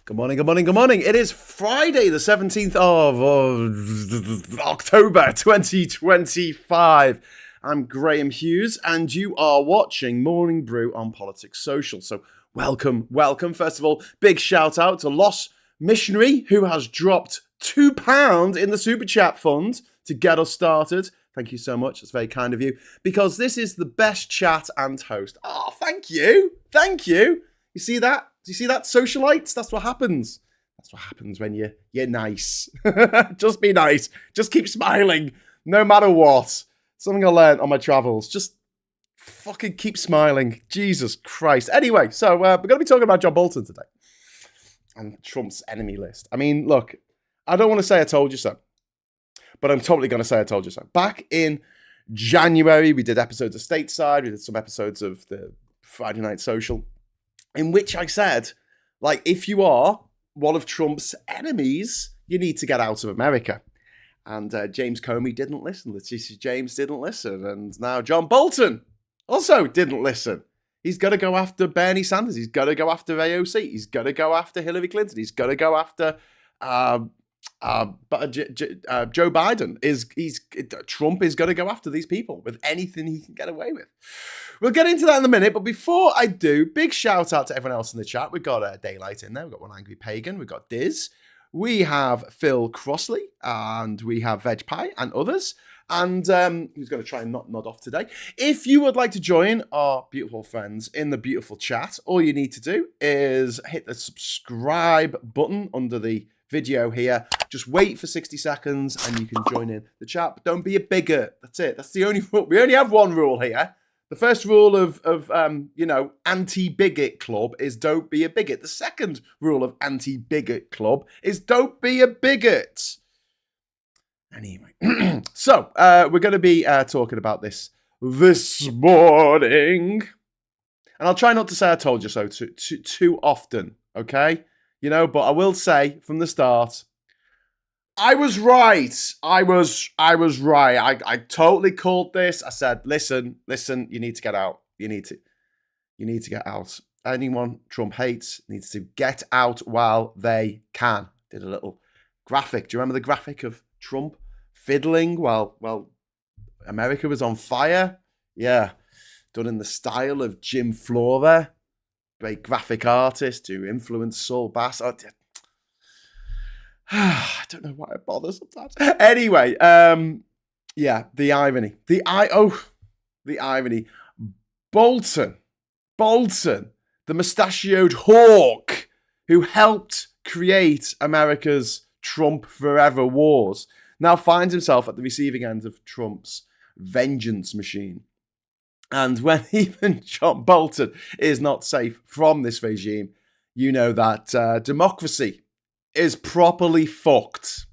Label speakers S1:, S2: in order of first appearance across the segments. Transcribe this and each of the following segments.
S1: Good morning, good morning, good morning. It is Friday, the 17th of October, 2025. I'm Graham Hughes, and you are watching Morning Brew on Politics Social. So welcome. First of all, big shout out to Lost Missionary, who has dropped £2 in the Super Chat fund to get us started. Thank you so much. It's very kind of you, because this is the best chat and host. Oh, thank you. You see that? Do you see that, socialites? That's what happens. That's what happens when you're nice. Just be nice. Just keep smiling, no matter what. Something I learned on my travels. Just fucking keep smiling. Jesus Christ. Anyway, so we're going to be talking about John Bolton today and Trump's enemy list. I mean, look, I don't want to say I told you so, but I'm totally going to say I told you so. Back in January, we did episodes of Stateside. We did some episodes of the Friday Night Social, in which I said, like, if you are one of Trump's enemies, you need to get out of America. And James Comey didn't listen. Letitia James didn't listen. And now John Bolton also didn't listen. He's got to go after Bernie Sanders. He's got to go after AOC. He's got to go after Hillary Clinton. He's got to go after Joe Biden. Trump is going to go after these people with anything he can get away with. We'll get into that in a minute, but before I do, big shout out to everyone else in the chat. We've got Daylight in there. We've got One Angry Pagan. We've got Diz. We have Phil Crossley, and we have Veg Pie and others. And who's going to try and not nod off today. If you would like to join our beautiful friends in the beautiful chat, all you need to do is hit the subscribe button under the video here. Just wait for 60 seconds and you can join in the chat. But don't be a bigot. That's it. That's the only rule. We only have one rule here. The first rule of anti-bigot club is don't be a bigot. The second rule of anti-bigot club is don't be a bigot. Anyway, so we're going to be talking about this morning. And I'll try not to say I told you so too often, okay? But I will say from the start, I was right. I was right. I totally called this. I said, listen, you need to get out. You need to get out. Anyone Trump hates needs to get out while they can. Did a little graphic. Do you remember the graphic of Trump fiddling while America was on fire? Yeah. Done in the style of Jim Flora, great graphic artist who influenced Saul Bass. I don't know why I bother sometimes. Anyway, yeah, the irony. The irony. Bolton, the mustachioed hawk who helped create America's Trump forever wars, now finds himself at the receiving end of Trump's vengeance machine. And when even John Bolton is not safe from this regime, you know that democracy is properly fucked.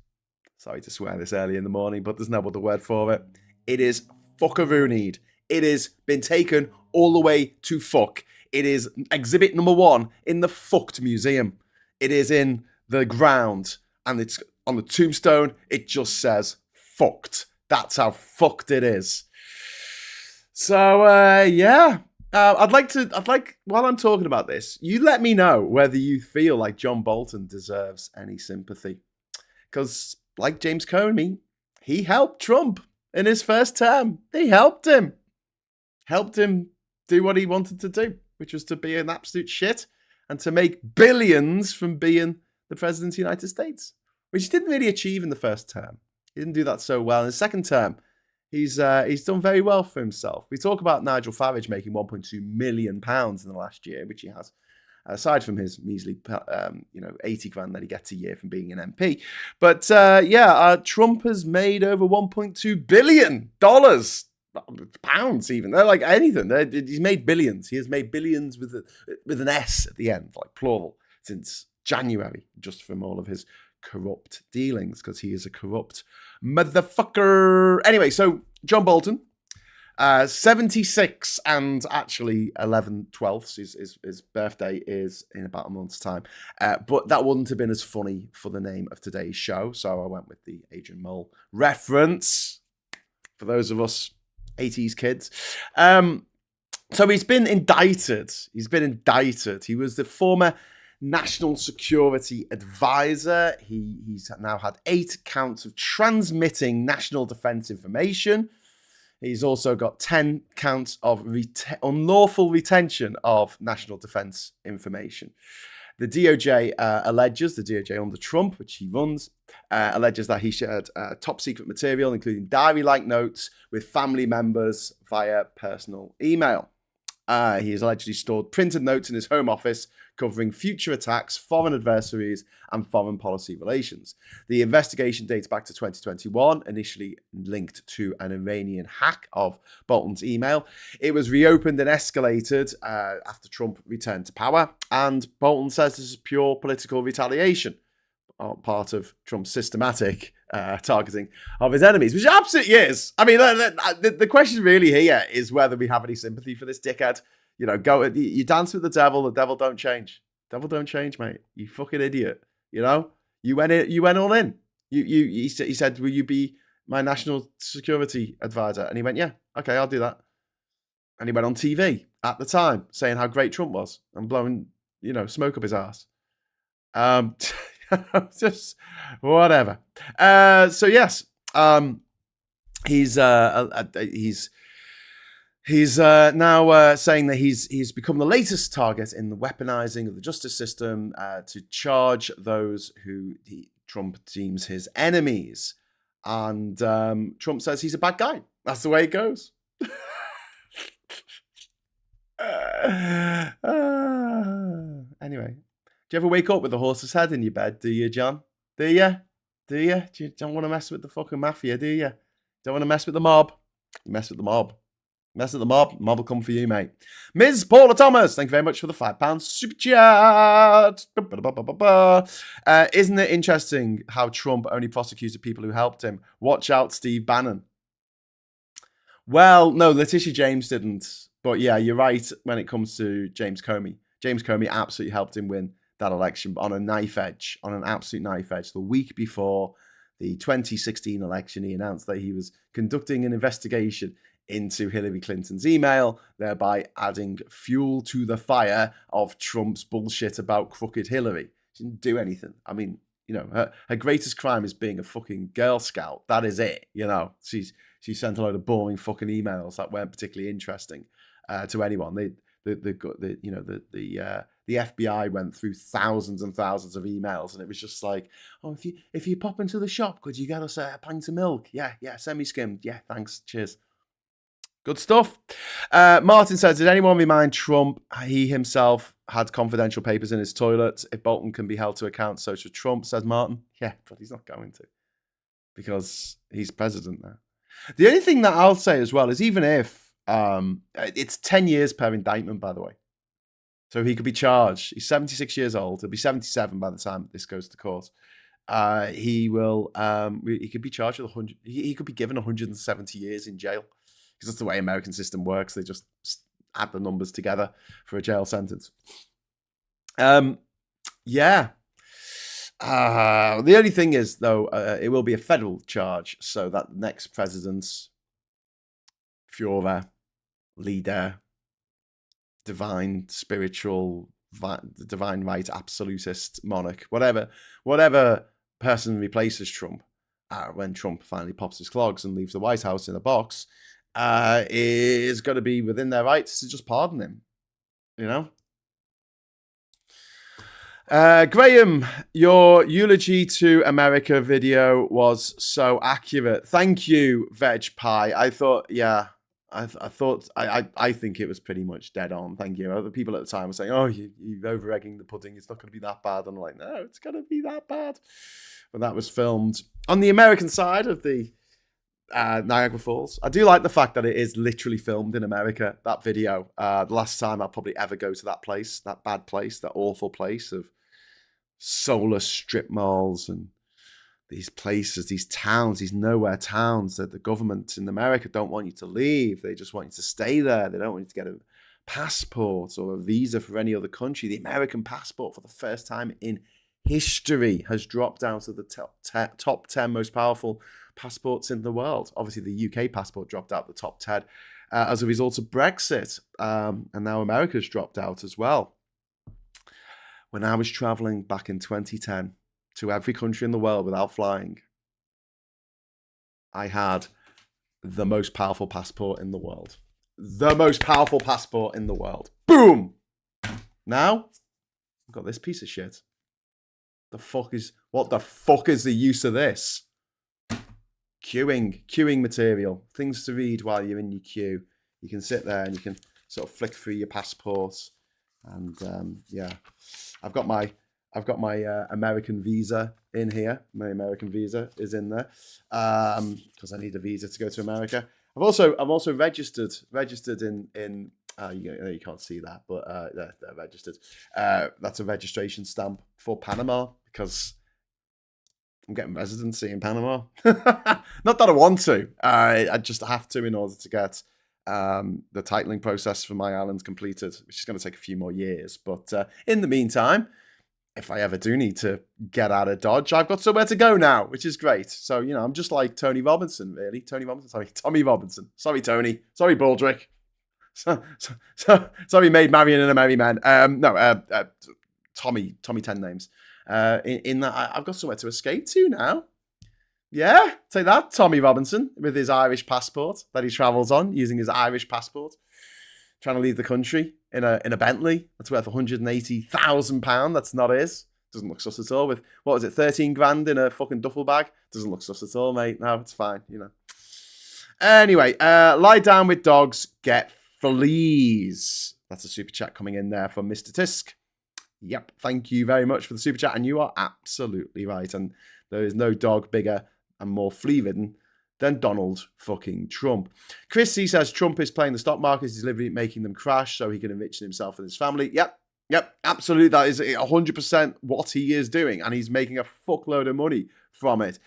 S1: Sorry to swear this early in the morning, but there's no other word for it. It is fuckaroonied. It has been taken all the way to fuck. It is exhibit number 1 in the fucked museum. It is in the ground, and it's on the tombstone. It just says fucked. That's how fucked it is. So, yeah. I'd like, while I'm talking about this, you let me know whether you feel like John Bolton deserves any sympathy. Because, like James Comey, he helped Trump in his first term. He helped him. Helped him do what he wanted to do, which was to be an absolute shit and to make billions from being the president of the United States, which he didn't really achieve in the first term. He didn't do that so well. In the second term, he's done very well for himself. We talk about Nigel Farage making £1.2 million in the last year, which he has, aside from his measly, 80 grand that he gets a year from being an MP. But Trump has made over $1.2 billion, pounds even. They're like anything. He's made billions. He has made billions with an S at the end, like plural, since January, just from all of his corrupt dealings, because he is a corrupt motherfucker. Anyway, so John Bolton, 76 and actually 11/12. His birthday is in about a month's time. But that wouldn't have been as funny for the name of today's show, so I went with the Adrian Mole reference for those of us 80s kids. So he's been indicted. He was the former national security advisor. He's now had 8 counts of transmitting national defense information. He's also got 10 counts of unlawful retention of national defense information. The DOJ alleges, the DOJ under Trump, which he runs, alleges that he shared top secret material, including diary-like notes with family members via personal email. He has allegedly stored printed notes in his home office covering future attacks, foreign adversaries, and foreign policy relations. The investigation dates back to 2021, initially linked to an Iranian hack of Bolton's email. It was reopened and escalated after Trump returned to power, and Bolton says this is pure political retaliation, part of Trump's systematic targeting of his enemies, which absolutely is. I mean, the question really here is whether we have any sympathy for this dickhead. You know, you dance with the devil don't change. Devil don't change, mate. You fucking idiot. You know, you went all in. He said, will you be my national security advisor? And he went, yeah, okay, I'll do that. And he went on TV at the time saying how great Trump was and blowing, smoke up his ass. Just whatever. So yes, he's now saying that he's become the latest target in the weaponizing of the justice system to charge those who Trump deems his enemies. And Trump says he's a bad guy. That's the way it goes. Anyway. Do you ever wake up with a horse's head in your bed? Do you, John? Do you? You don't want to mess with the fucking mafia, do you? Don't want to mess with the mob? You mess with the mob. Mess with the mob will come for you, mate. Ms. Paula Thomas, thank you very much for the £5 super chat. Isn't it interesting how Trump only prosecuted people who helped him? Watch out, Steve Bannon. Well, no, Letitia James didn't. But yeah, you're right when it comes to James Comey. James Comey absolutely helped him win that election on a knife edge, on an absolute knife edge. The week before the 2016 election, he announced that he was conducting an investigation into Hillary Clinton's email, thereby adding fuel to the fire of Trump's bullshit about crooked Hillary. She didn't do anything. I mean, her greatest crime is being a fucking Girl Scout. That is it. She sent a load of boring fucking emails that weren't particularly interesting to anyone. The FBI went through thousands and thousands of emails, and it was just like, oh, if you pop into the shop, could you get us a pint of milk? Yeah, semi-skimmed. Yeah, thanks. Cheers. Good stuff. Martin says, did anyone remind Trump he himself had confidential papers in his toilet? If Bolton can be held to account, so should Trump, says Martin. Yeah, but he's not going to, because he's president now. The only thing that I'll say as well is, even if it's 10 years per indictment, by the way. So he could be charged. He's 76 years old. He'll be 77 by the time this goes to court. He could be charged with 100. He could be given 170 years in jail, because that's the way American system works. They just add the numbers together for a jail sentence. Yeah. The only thing is, though, it will be a federal charge, so that the next president's Führer, leader, divine, spiritual, divine right, absolutist monarch, whatever person replaces Trump, when Trump finally pops his clogs and leaves the White House in a box, is going to be within their rights to just pardon him, Graham, your eulogy to America video was so accurate. Thank you, Veg Pie. I thought, I think it was pretty much dead on. Thank you. Other people at the time were saying, oh, you're over-egging the pudding. It's not going to be that bad. And I'm like, no, it's going to be that bad. But that was filmed on the American side of the Niagara Falls. I do like the fact that it is literally filmed in America, that video. The last time I'll probably ever go to that place, that bad place, that awful place of soulless strip malls and these places, these towns, these nowhere towns that the government in America don't want you to leave. They just want you to stay there. They don't want you to get a passport or a visa for any other country. The American passport, for the first time in history, has dropped down to the top 10 most powerful passports in the world. Obviously, the UK passport dropped out the top 10 as a result of Brexit. And now America's dropped out as well. When I was traveling back in 2010 to every country in the world without flying, I had the most powerful passport in the world. The most powerful passport in the world. Boom! Now, I've got this piece of shit. What the fuck is the use of this? Queuing material. Things to read while you're in your queue. You can sit there and you can sort of flick through your passport. And yeah, I've got my American visa in here. My American visa is in there because I need a visa to go to America. I've also registered in you can't see that, but they're registered. That's a registration stamp for Panama because I'm getting residency in Panama. Not that I want to. I just have to in order to get the titling process for my island completed, which is going to take a few more years. But in the meantime, if I ever do need to get out of Dodge, I've got somewhere to go now, which is great. So, I'm just like Tommy Robinson. Sorry, Tony. Sorry, Baldrick. Sorry, Maid Marian and a Merry Men. Tommy 10 names. In that, I've got somewhere to escape to now. Yeah, take that, Tommy Robinson, with his Irish passport that he travels on, using his Irish passport, trying to leave the country in a Bentley that's worth £180,000. That's not his. Doesn't look sus at all. With, what was it, 13 grand in a fucking duffel bag? Doesn't look sus at all, mate. No, it's fine, Anyway, lie down with dogs, get fleas. That's a super chat coming in there from Mr. Tisk. Yep, thank you very much for the super chat. And you are absolutely right. And there is no dog bigger and more flea-ridden than Donald fucking Trump. Chris C says Trump is playing the stock market, he's deliberately making them crash so he can enrich himself and his family. Yep, absolutely. That is 100% what he is doing. And he's making a fuckload of money from it.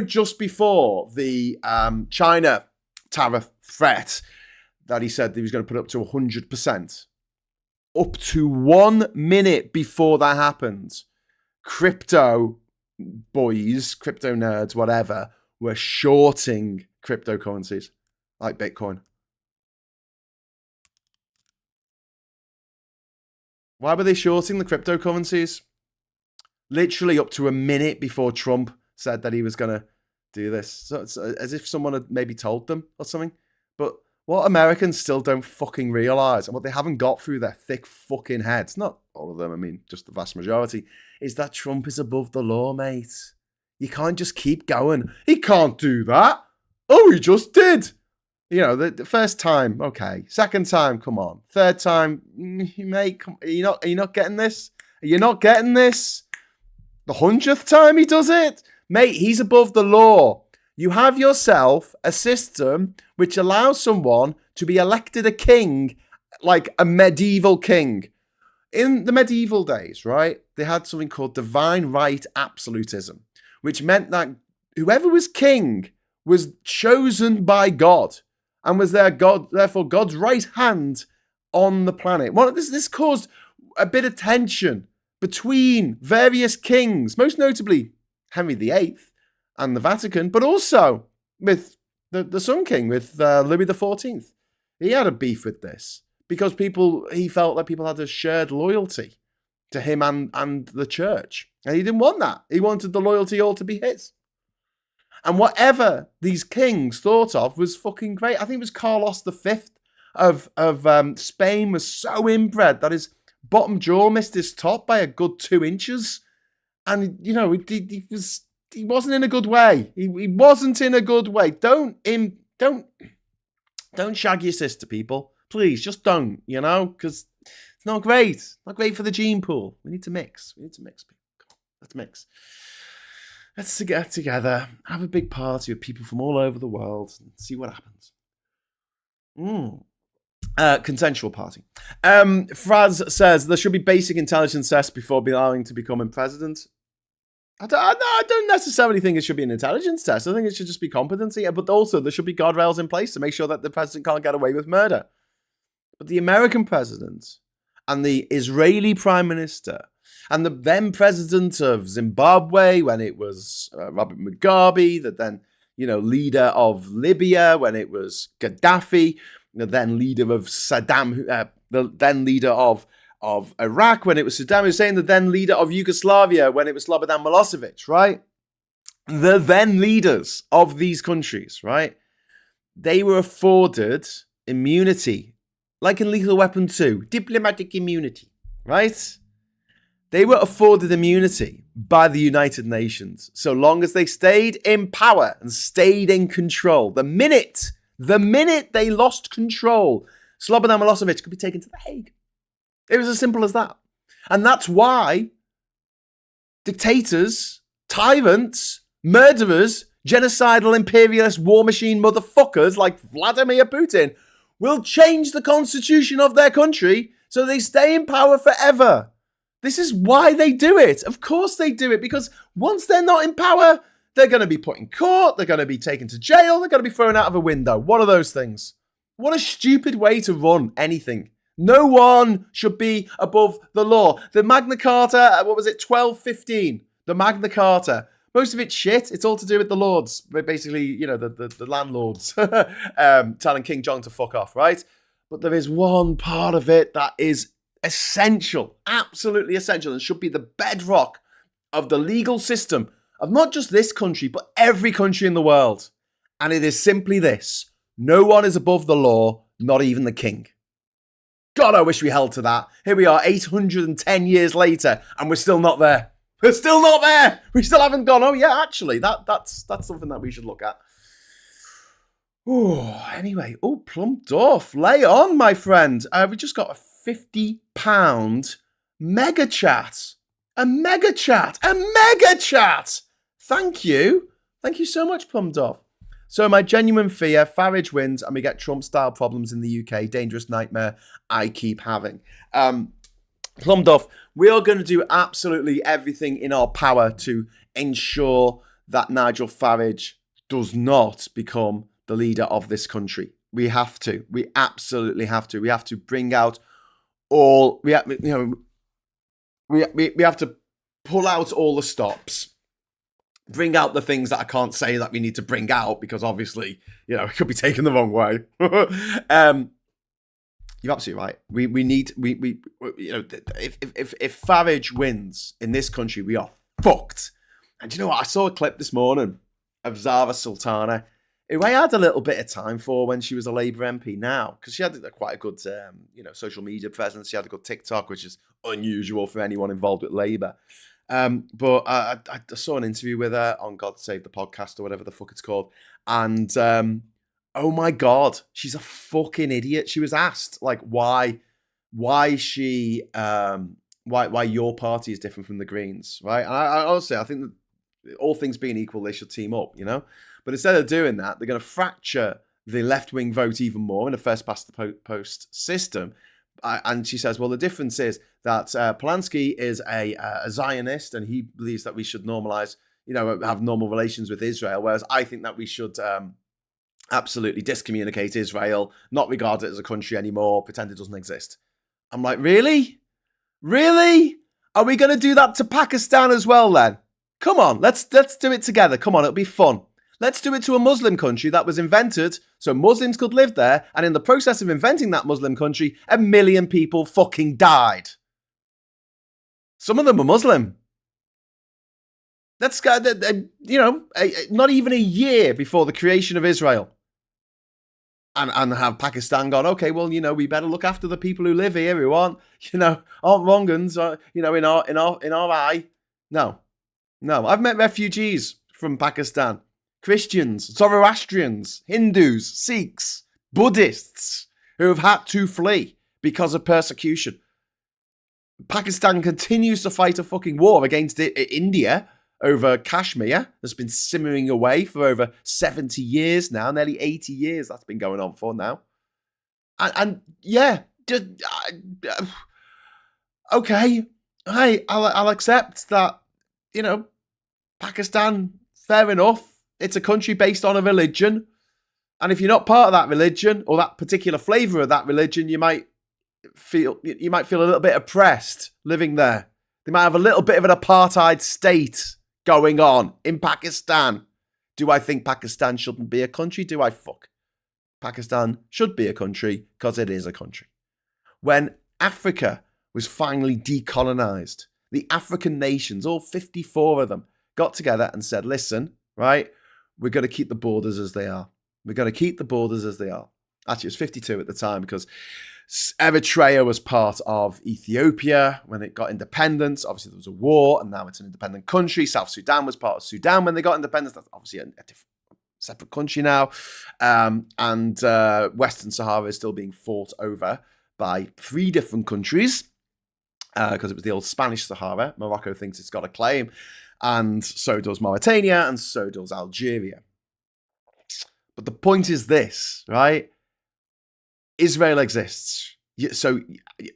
S1: Just before the China tariff threat that he said that he was going to put up to 100%, up to 1 minute before that happened, crypto boys, crypto nerds, whatever, were shorting cryptocurrencies like Bitcoin. Why were they shorting the cryptocurrencies? Literally up to a minute before Trump said that he was going to do this. So it's as if someone had maybe told them or something. But what Americans still don't fucking realise, and what they haven't got through their thick fucking heads, not all of them, I mean, just the vast majority, is that Trump is above the law, mate. You can't just keep going. He can't do that. Oh, he just did. The first time, okay. Second time, come on. Third time, mate, are you not getting this? Are you not getting this? The 100th time he does it? Mate, he's above the law. You have yourself a system which allows someone to be elected a king, like a medieval king. In the medieval days, right, they had something called divine right absolutism, which meant that whoever was king was chosen by God and was therefore God's right hand on the planet. Well, this caused a bit of tension between various kings, most notably Henry VIII and the Vatican, but also with the Sun King, with Louis XIV. He had a beef with this because he felt that people had a shared loyalty to him and the church. And he didn't want that. He wanted the loyalty all to be his. And whatever these kings thought of was fucking great. I think it was Carlos V of Spain was so inbred that his bottom jaw missed his top by a good 2 inches. And, he wasn't in a good way. He wasn't in a good way. Don't shag your sister, people. Please, just don't, because it's not great. Not great for the gene pool. We need to mix. People. Come on, let's mix. Let's get together, have a big party with people from all over the world and see what happens. Consensual party. Fraz says there should be basic intelligence tests before allowing to becoming president. I don't necessarily think it should be an intelligence test. I think it should just be competency. But also there should be guardrails in place to make sure that the president can't get away with murder. But the American president and the Israeli prime minister and the then president of Zimbabwe when it was Robert Mugabe, the then leader of Libya when it was Gaddafi, the then leader of Saddam, the then leader of of Iraq when it was Saddam Hussein, the then leader of Yugoslavia when it was Slobodan Milosevic, right? The then leaders of these countries, right? They were afforded immunity, like in Lethal Weapon 2, diplomatic immunity, right? They were afforded immunity by the United Nations so long as they stayed in power and stayed in control. The minute they lost control, Slobodan Milosevic could be taken to The Hague. It was as simple as that. And that's why dictators, tyrants, murderers, genocidal imperialist war machine motherfuckers like Vladimir Putin will change the constitution of their country so they stay in power forever. This is why they do it. Of course they do it, because once they're not in power, they're going to be put in court, they're going to be taken to jail, they're going to be thrown out of a window. One of those things. What a stupid way to run anything. No one should be above the law. The Magna Carta, 1215? The Magna Carta. Most of it's shit. It's all to do with the lords. Basically, the landlords telling King John to fuck off, right? But there is one part of it that is essential, absolutely essential, and should be the bedrock of the legal system of not just this country, but every country in the world. And it is simply this: no one is above the law, not even the king. God, I wish we held to that. Here we are 810 years later, and we're still not there. We're still not there. We still haven't gone, oh yeah, actually, that's something that we should look at. Anyway, Plumduff, lay on, my friend. We just got a £50 mega chat. A mega chat. Thank you. Thank you so much, Plumduff. So my genuine fear, Farage wins and we get Trump-style problems in the UK. Dangerous nightmare I keep having. Plumduff, we are going to do absolutely everything in our power to ensure that Nigel Farage does not become the leader of this country. We have to. We absolutely have to. We have to bring out all... We have to pull out all the stops. Bring out the things that I can't say that we need to bring out because obviously, it could be taken the wrong way. You're absolutely right. If Farage wins in this country, we are fucked. And you know what? I saw a clip this morning of Zara Sultana, who I had a little bit of time for when she was a Labour MP now, because she had quite a good, social media presence. She had a good TikTok, which is unusual for anyone involved with Labour. But I saw an interview with her on God Save the Podcast or whatever the fuck it's called. And, oh my God, she's a fucking idiot. She was asked why she, why your party is different from the Greens, right? And I honestly, I think that all things being equal, they should team up, But instead of doing that, they're going to fracture the left-wing vote even more in a first-past-the-post system. And she says, well, the difference is that Polanski is a Zionist and he believes that we should normalize, have normal relations with Israel, whereas I think that we should absolutely discommunicate Israel, not regard it as a country anymore, pretend it doesn't exist. I'm like, really? Really? Are we going to do that to Pakistan as well then? Come on, let's do it together. Come on, it'll be fun. Let's do it to a Muslim country that was invented so Muslims could live there, and in the process of inventing that Muslim country, 1 million people fucking died. Some of them were Muslim. That's, not even a year before the creation of Israel. And have Pakistan gone, okay, well, we better look after the people who live here who aren't wrong uns, in our eye. No. I've met refugees from Pakistan. Christians, Zoroastrians, Hindus, Sikhs, Buddhists who have had to flee because of persecution. Pakistan continues to fight a fucking war against India over Kashmir that's been simmering away for over 70 years now, nearly 80 years that's been going on for now. And yeah, okay, I'll accept that, Pakistan, fair enough. It's a country based on a religion. And if you're not part of that religion or that particular flavour of that religion, you might feel a little bit oppressed living there. They might have a little bit of an apartheid state going on in Pakistan. Do I think Pakistan shouldn't be a country? Do I fuck? Pakistan should be a country because it is a country. When Africa was finally decolonized. The African nations, all 54 of them, got together and said, listen, right, we're going to keep the borders as they are. We're going to keep the borders as they are. Actually, it was 52 at the time because Eritrea was part of Ethiopia when it got independence. Obviously, there was a war, and now it's an independent country. South Sudan was part of Sudan when they got independence. That's obviously a different, separate country now. And Western Sahara is still being fought over by 3 different countries because it was the old Spanish Sahara. Morocco thinks it's got a claim, and so does Mauritania, and so does Algeria. But the point is this, right? Israel exists. So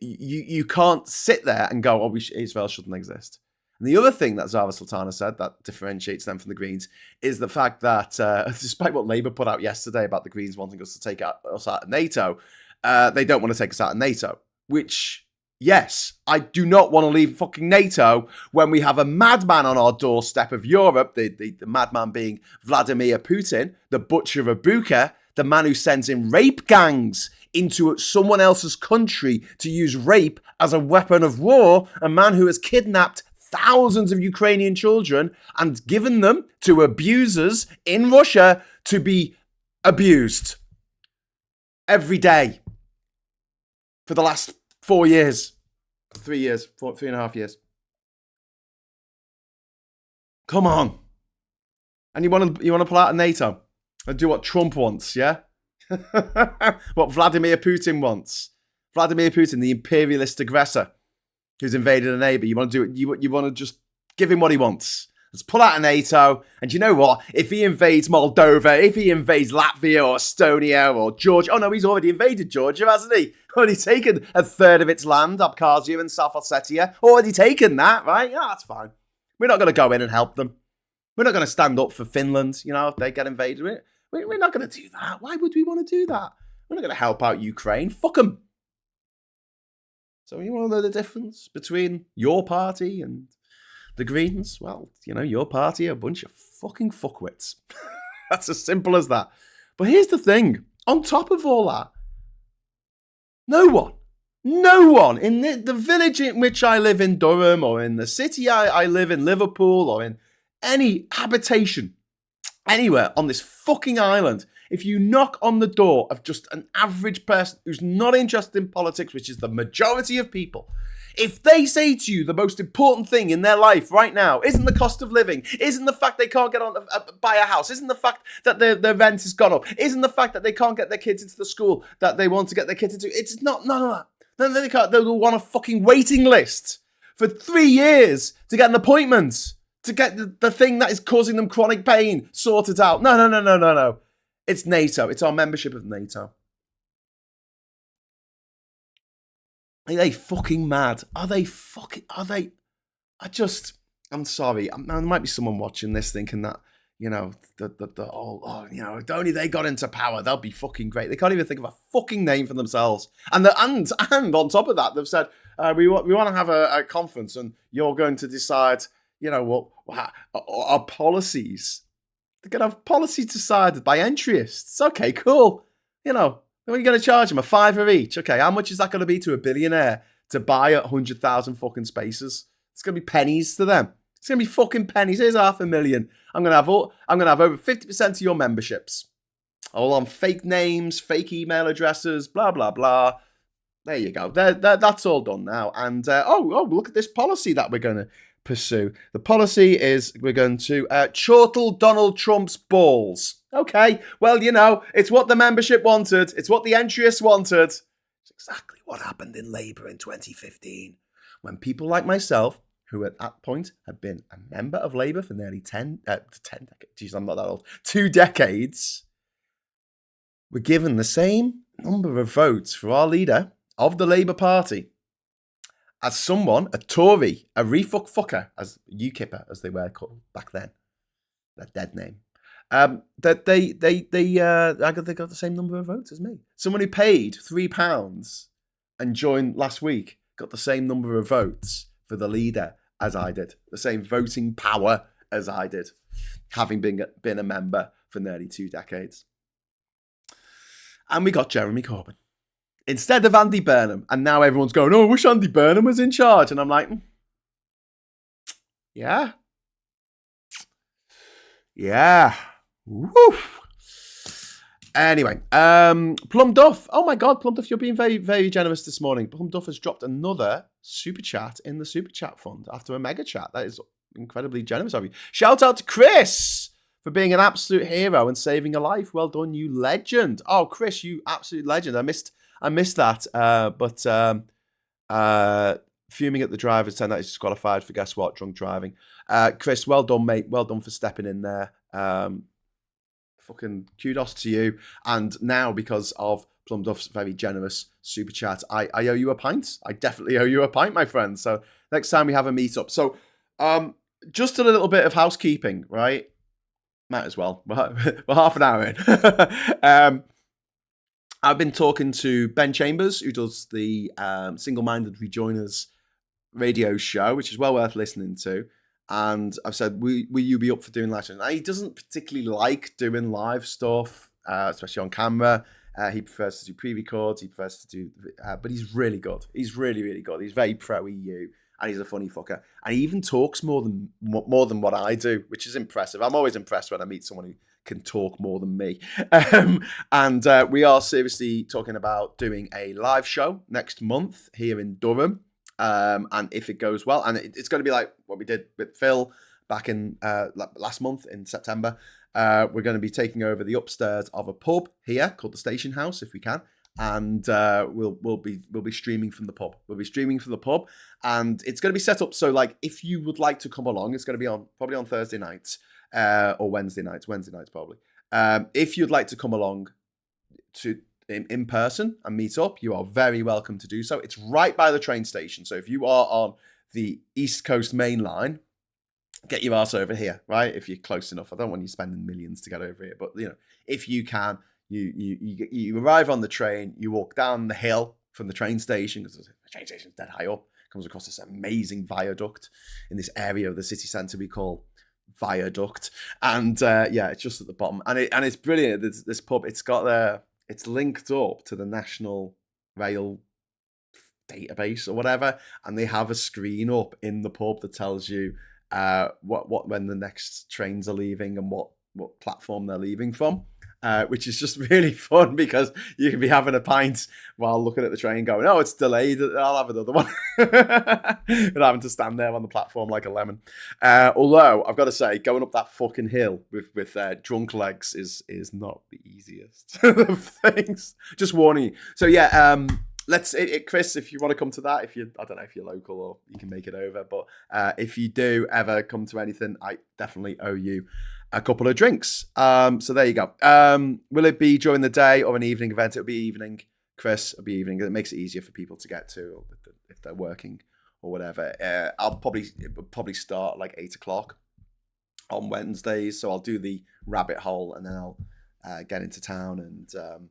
S1: you can't sit there and go, oh, Israel shouldn't exist. And the other thing that Zara Sultana said that differentiates them from the Greens is the fact that, despite what Labour put out yesterday about the Greens wanting us to take us out of NATO, they don't want to take us out of NATO. Which, yes, I do not want to leave fucking NATO when we have a madman on our doorstep of Europe, the madman being Vladimir Putin, the butcher of Bucha, the man who sends in rape gangs into someone else's country to use rape as a weapon of war, a man who has kidnapped thousands of Ukrainian children and given them to abusers in Russia to be abused every day for the last 4 years, 3 years, 3.5 years. Come on. And you want to pull out of NATO and do what Trump wants, yeah? What Vladimir Putin wants. Vladimir Putin, the imperialist aggressor who's invaded a neighbour. You want to do it? You want to just give him what he wants. Let's pull out of NATO. And you know what? If he invades Moldova, if he invades Latvia or Estonia or Georgia, oh no, he's already invaded Georgia, hasn't he? Already taken a third of its land, Abkhazia and South Ossetia. Already taken that, right? Yeah, that's fine. We're not going to go in and help them. We're not going to stand up for Finland, if they get invaded. We're not going to do that. Why would we want to do that? We're not going to help out Ukraine. Fuck them. So you want to know the difference between your party and the Greens? Well, your party are a bunch of fucking fuckwits. That's as simple as that. But here's the thing. On top of all that, no one in the village in which I live in Durham or in the city I live in Liverpool or in any habitation anywhere on this fucking island, if you knock on the door of just an average person who's not interested in politics, which is the majority of people, if they say to you the most important thing in their life right now isn't the cost of living, isn't the fact they can't get on buy a house, isn't the fact that their rent has gone up, isn't the fact that they can't get their kids into the school that they want to get their kids into, it's not none of that. Then they can't. They'll want a fucking waiting list for 3 years to get an appointment, to get the thing that is causing them chronic pain sorted out. No. It's NATO. It's our membership of NATO. Are they fucking mad? I'm sorry. There might be someone watching this thinking that, if only they got into power, they'll be fucking great. They can't even think of a fucking name for themselves. And on top of that, they've said, we want to have a conference and you're going to decide, what our policies. They're going to have policies decided by entryists. Okay, cool. Then what are you going to charge them? $5 each. Okay, how much is that going to be to a billionaire to buy 100,000 fucking spaces? It's going to be pennies to them. It's going to be fucking pennies. Here's $500,000. I'm going to have over 50% of your memberships. All on fake names, fake email addresses, blah, blah, blah. There you go. That's all done now. And, look at this policy that we're going to pursue. The policy is we're going to chortle Donald Trump's balls. Okay, well, it's what the membership wanted. It's what the entryists wanted. It's exactly what happened in Labour in 2015 when people like myself, who at that point had been a member of Labour for nearly 10 decades. Jeez, I'm not that old. 2 decades. Were given the same number of votes for our leader of the Labour Party as someone, a Tory, a refucker, as UKIPper, as they were called back then, that dead name, that they got the same number of votes as me. Someone who paid £3 and joined last week got the same number of votes for the leader as I did, the same voting power as I did, having been a member for nearly 2 decades. And we got Jeremy Corbyn instead of Andy Burnham. And now everyone's going, oh, I wish Andy Burnham was in charge. And I'm like, yeah. Yeah. Woo. Anyway, Plum Duff. Oh my God, Plum Duff, you're being very, very generous this morning. Plum Duff has dropped another super chat in the super chat fund after a mega chat. That is incredibly generous of you. Shout out to Chris for being an absolute hero and saving a life. Well done, you legend. Oh, Chris, you absolute legend. I missed that. But fuming at the driver's saying that he's disqualified for guess what? Drunk driving. Chris, well done, mate. Well done for stepping in there. Fucking kudos to you. And now, because of Plum Duff's very generous super chat, I owe you a pint. I definitely owe you a pint, my friend. So next time we have a meetup. So just a little bit of housekeeping, right? Might as well. We're half an hour in. I've been talking to Ben Chambers, who does the Single-Minded Rejoiners radio show, which is well worth listening to. And I've said, will you be up for doing live shows? Now, he doesn't particularly like doing live stuff, especially on camera. He prefers to do pre-records. He prefers to do, but he's really good. He's really, really good. He's very pro-EU, and he's a funny fucker. And he even talks more than what I do, which is impressive. I'm always impressed when I meet someone who can talk more than me. And we are seriously talking about doing a live show next month here in Durham. And if it goes well, and it's going to be like what we did with Phil back in last month in September, we're going to be taking over the upstairs of a pub here called the Station House, if we can, and we'll be streaming from the pub. We'll be streaming from the pub, and it's going to be set up so, like, if you would like to come along, it's going to be probably on Thursday nights or Wednesday nights probably. If you'd like to come along to in person and meet up, you are very welcome to do so. It's right by the train station. So if you are on the East Coast main line, get your ass over here, right? If you're close enough. I don't want you spending millions to get over here, but if you can, you arrive on the train, you walk down the hill from the train station, because the train station's dead high up, comes across this amazing viaduct in this area of the city centre we call Viaduct, and it's just at the bottom, and it's brilliant. This pub, it's linked up to the National Rail database or whatever, and they have a screen up in the pub that tells you when the next trains are leaving and what platform they're leaving from, which is just really fun, because you can be having a pint while looking at the train going, oh, it's delayed, I'll have another one. And having to stand there on the platform like a lemon. Although, I've got to say, going up that fucking hill with drunk legs is not the easiest of things. Just warning you. So yeah, Chris, if you want to come to that, I don't know if you're local or you can make it over, but if you do ever come to anything, I definitely owe you a couple of drinks. So there you go. Will it be during the day or an evening event? It'll be evening, Chris. It'll be evening. It makes it easier for people to get to if they're working or whatever. It'll probably start like 8:00 on Wednesdays. So I'll do the rabbit hole, and then I'll get into town and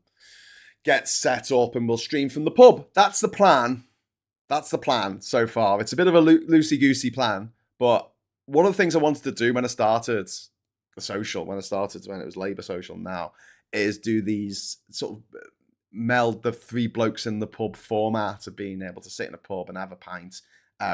S1: get set up, and we'll stream from the pub. That's the plan. That's the plan so far. It's a bit of a loosey-goosey plan, but one of the things I wanted to do when I started the social, when it was Labour Social now, is do these sort of meld the three blokes in the pub format of being able to sit in a pub and have a pint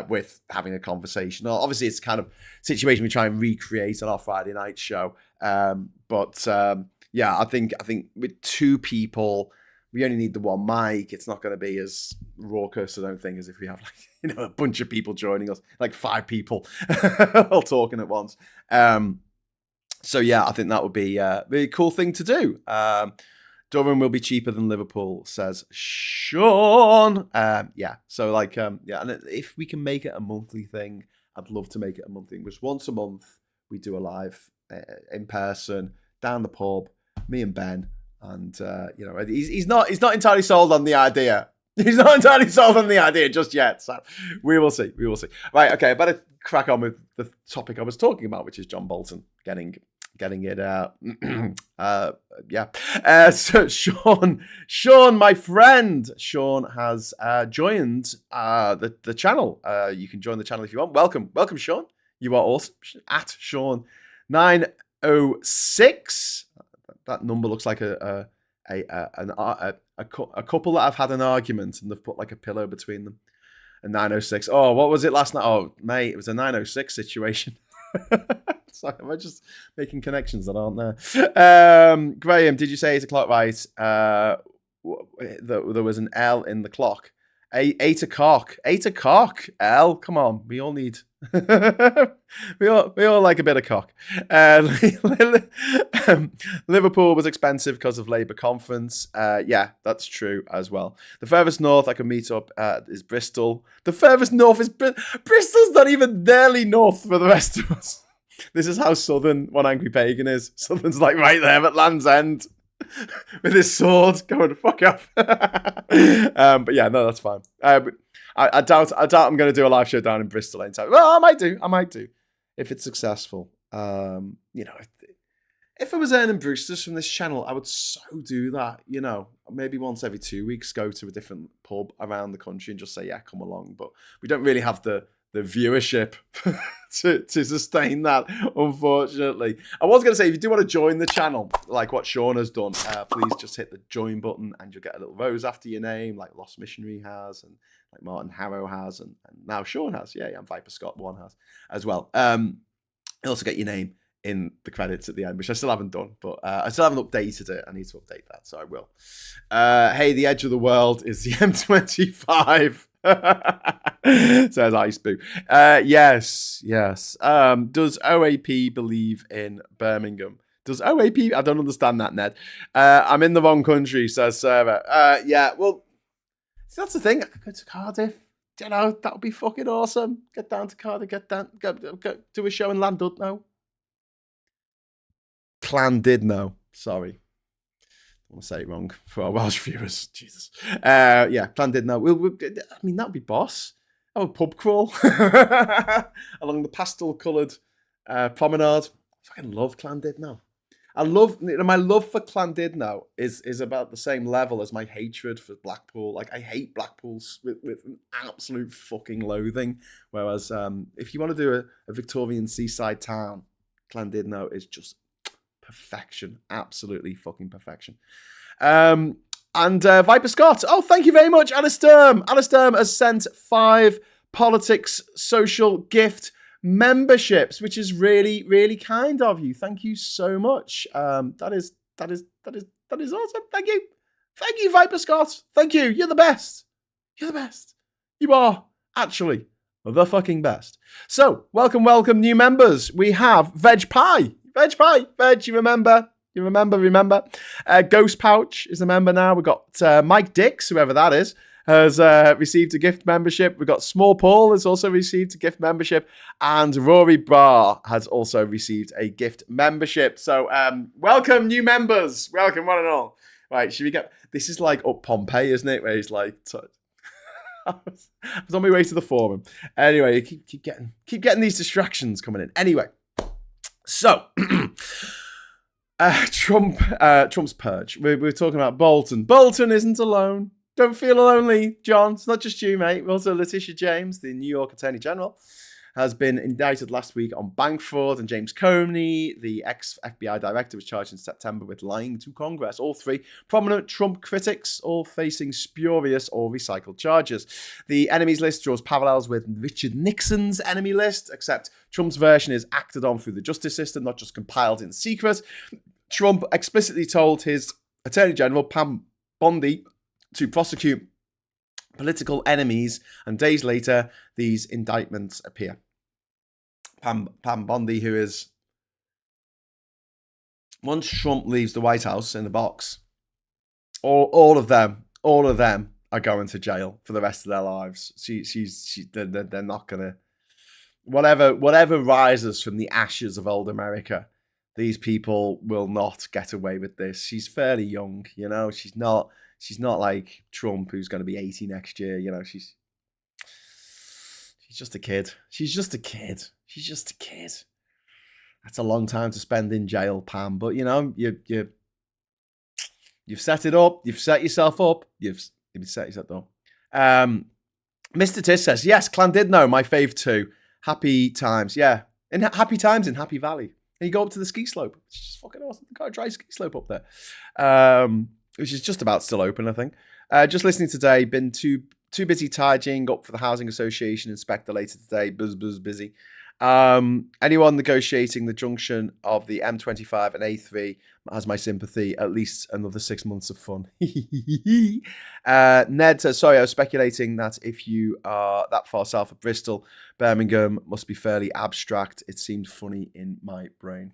S1: with having a conversation. Obviously, it's kind of situation we try and recreate on our Friday night show. But I think with two people, we only need the one mic. It's not going to be as raucous, I don't think, as if we have a bunch of people joining us, like 5 people all talking at once. So yeah, I think that would be a really cool thing to do. Durham will be cheaper than Liverpool, says Sean. And if we can make it a monthly thing, I'd love to make it a monthly thing. Just once a month, we do a live in person down the pub, me and Ben. And he's not entirely sold on the idea. He's not entirely sold on the idea just yet. So we will see. Right, okay, I better crack on with the topic I was talking about, which is John Bolton getting it out. So Sean, my friend, Sean has joined the channel. You can join the channel if you want. Welcome, Sean. You are awesome. At Sean 906. That number looks like an a couple that have had an argument and they've put like a pillow between them. A 906. Oh, what was it last night? Oh, mate, it was a 906 situation. Sorry, am I just making connections that aren't there? Graham, did you say 8 o'clock right? There was an L in the clock. 8 o'clock. 8 o'clock. L, come on. We all need... we all like a bit of cock. Liverpool was expensive because of Labour conference. Yeah, that's true as well. The furthest north I can meet up is Bristol. The furthest north is Bristol's not even nearly north for the rest of us. This is how southern One Angry Pagan is. Southern's like right there at Land's End with his sword going to fuck off. But yeah, no, that's fine. I doubt I'm going to do a live show down in Bristol anytime. Well, I might do if it's successful. You know, if I was earning Brewsters from this channel, I would so do that. You know, maybe once every 2 weeks, go to a different pub around the country and just say, yeah, come along. But we don't really have the viewership to sustain that, unfortunately. I was going to say, if you do want to join the channel, like what Sean has done, please just hit the join button and you'll get a little rose after your name, like Lost Missionary has, and like Martin Harrow has, and now Sean has. Yeah, and Viper Scott 1 has as well. You'll also get your name in the credits at the end, which I still haven't done, but I still haven't updated it. I need to update that, so I will. Hey, the edge of the world is the M25. Says Ice Boo. Yes. Does OAP believe in Birmingham? Does OAP? I don't understand that, Ned. I'm in the wrong country, says Sarah. Yeah, well, see, that's the thing. I could go to Cardiff. You know, that would be fucking awesome. Get down to Cardiff, go do a show in Llandudno. Llandudno. Sorry. I want to say it wrong for our Welsh viewers. Jesus. Yeah, Llandudno. I mean, that would be boss. I would pub crawl along the pastel-coloured promenade. I fucking love Llandudno. My love for Llandudno is about the same level as my hatred for Blackpool. Like, I hate Blackpool with an absolute fucking loathing. Whereas if you want to do a Victorian seaside town, Llandudno is just perfection. Absolutely fucking perfection. And Viper Scott. Oh, thank you very much, Alistair. Alistair has sent 5 politics social gift memberships, which is really, really kind of you. Thank you so much. That is awesome. Thank you, Viper Scott. Thank you. You're the best. You are actually the fucking best. So, welcome, new members. We have Veg Pie. You remember? Ghost Pouch is a member now. We've got Mike Dix, whoever that is, has received a gift membership. We've got Small Paul has also received a gift membership. And Rory Barr has also received a gift membership. So welcome, new members. Welcome, one and all. Right, should we get... This is like up Pompeii, isn't it? Where he's like... I was on my way to the forum. Anyway, keep getting these distractions coming in. Anyway, so... Trump's purge. We're talking about Bolton. Bolton isn't alone. Don't feel lonely, John. It's not just you, mate. Also, Letitia James, the New York Attorney General, has been indicted last week on bank fraud, and James Comey, the ex-FBI director, was charged in September with lying to Congress. All 3 prominent Trump critics, all facing spurious or recycled charges. The enemies list draws parallels with Richard Nixon's enemy list, except Trump's version is acted on through the justice system, not just compiled in secret. Trump explicitly told his Attorney General, Pam Bondi, to prosecute political enemies, and days later, these indictments appear. Pam Bondi, who is... Once Trump leaves the White House in the box, all of them are going to jail for the rest of their lives. They're not going to... Whatever rises from the ashes of old America, these people will not get away with this. She's fairly young, you know. She's not like Trump, who's going to be 80 next year. You know, she's just a kid. She's just a kid. That's a long time to spend in jail, Pam. But you know, you've set it up. You've set yourself up. You've set yourself up. Mr. Tis says, yes, Llandudno, my fave too. Happy times, yeah. Happy times in Happy Valley. And you go up to the ski slope. It's just fucking awesome. They've got a dry ski slope up there. which is just about still open, I think. Just listening today, been too busy tidying up for the Housing Association inspector later today. Buzz busy. Anyone negotiating the junction of the M25 and A3 has my sympathy. At least another 6 months of fun. Ned says, sorry, I was speculating that if you are that far south of Bristol, Birmingham must be fairly abstract. It seemed funny in my brain.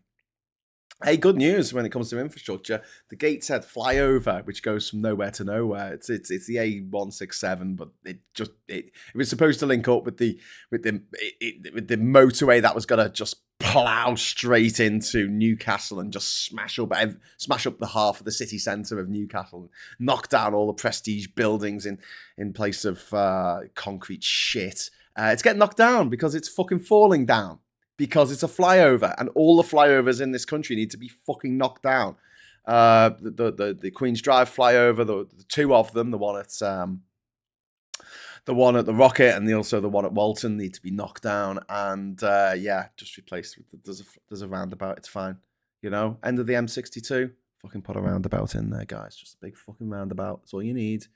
S1: Hey, good news when it comes to infrastructure. The Gateshead flyover, which goes from nowhere to nowhere, it's the A167, but it was supposed to link up with the motorway that was gonna just plow straight into Newcastle and just smash up the half of the city centre of Newcastle, and knock down all the prestige buildings in place of concrete shit. It's getting knocked down because it's fucking falling down. Because it's a flyover, and all the flyovers in this country need to be fucking knocked down. The Queen's Drive flyover, the two of them, the one at the Rocket, and also the one at Walton, need to be knocked down. And just replaced with there's a roundabout. It's fine, you know. End of the M62. Fucking put a roundabout in there, guys. Just a big fucking roundabout. That's all you need.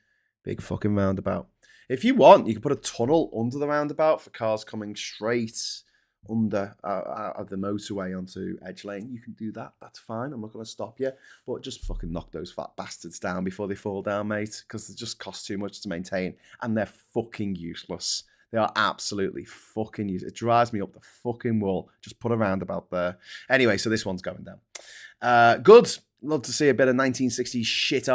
S1: Big fucking roundabout. If you want, you can put a tunnel under the roundabout for cars coming straight under the motorway onto Edge Lane. You can do that. That's fine. I'm not going to stop you. But just fucking knock those fat bastards down before they fall down, mate. Because they just cost too much to maintain. And they're fucking useless. They are absolutely fucking useless. It drives me up the fucking wall. Just put a roundabout there. Anyway, so this one's going down. Good. Love to see a bit of 1960s shit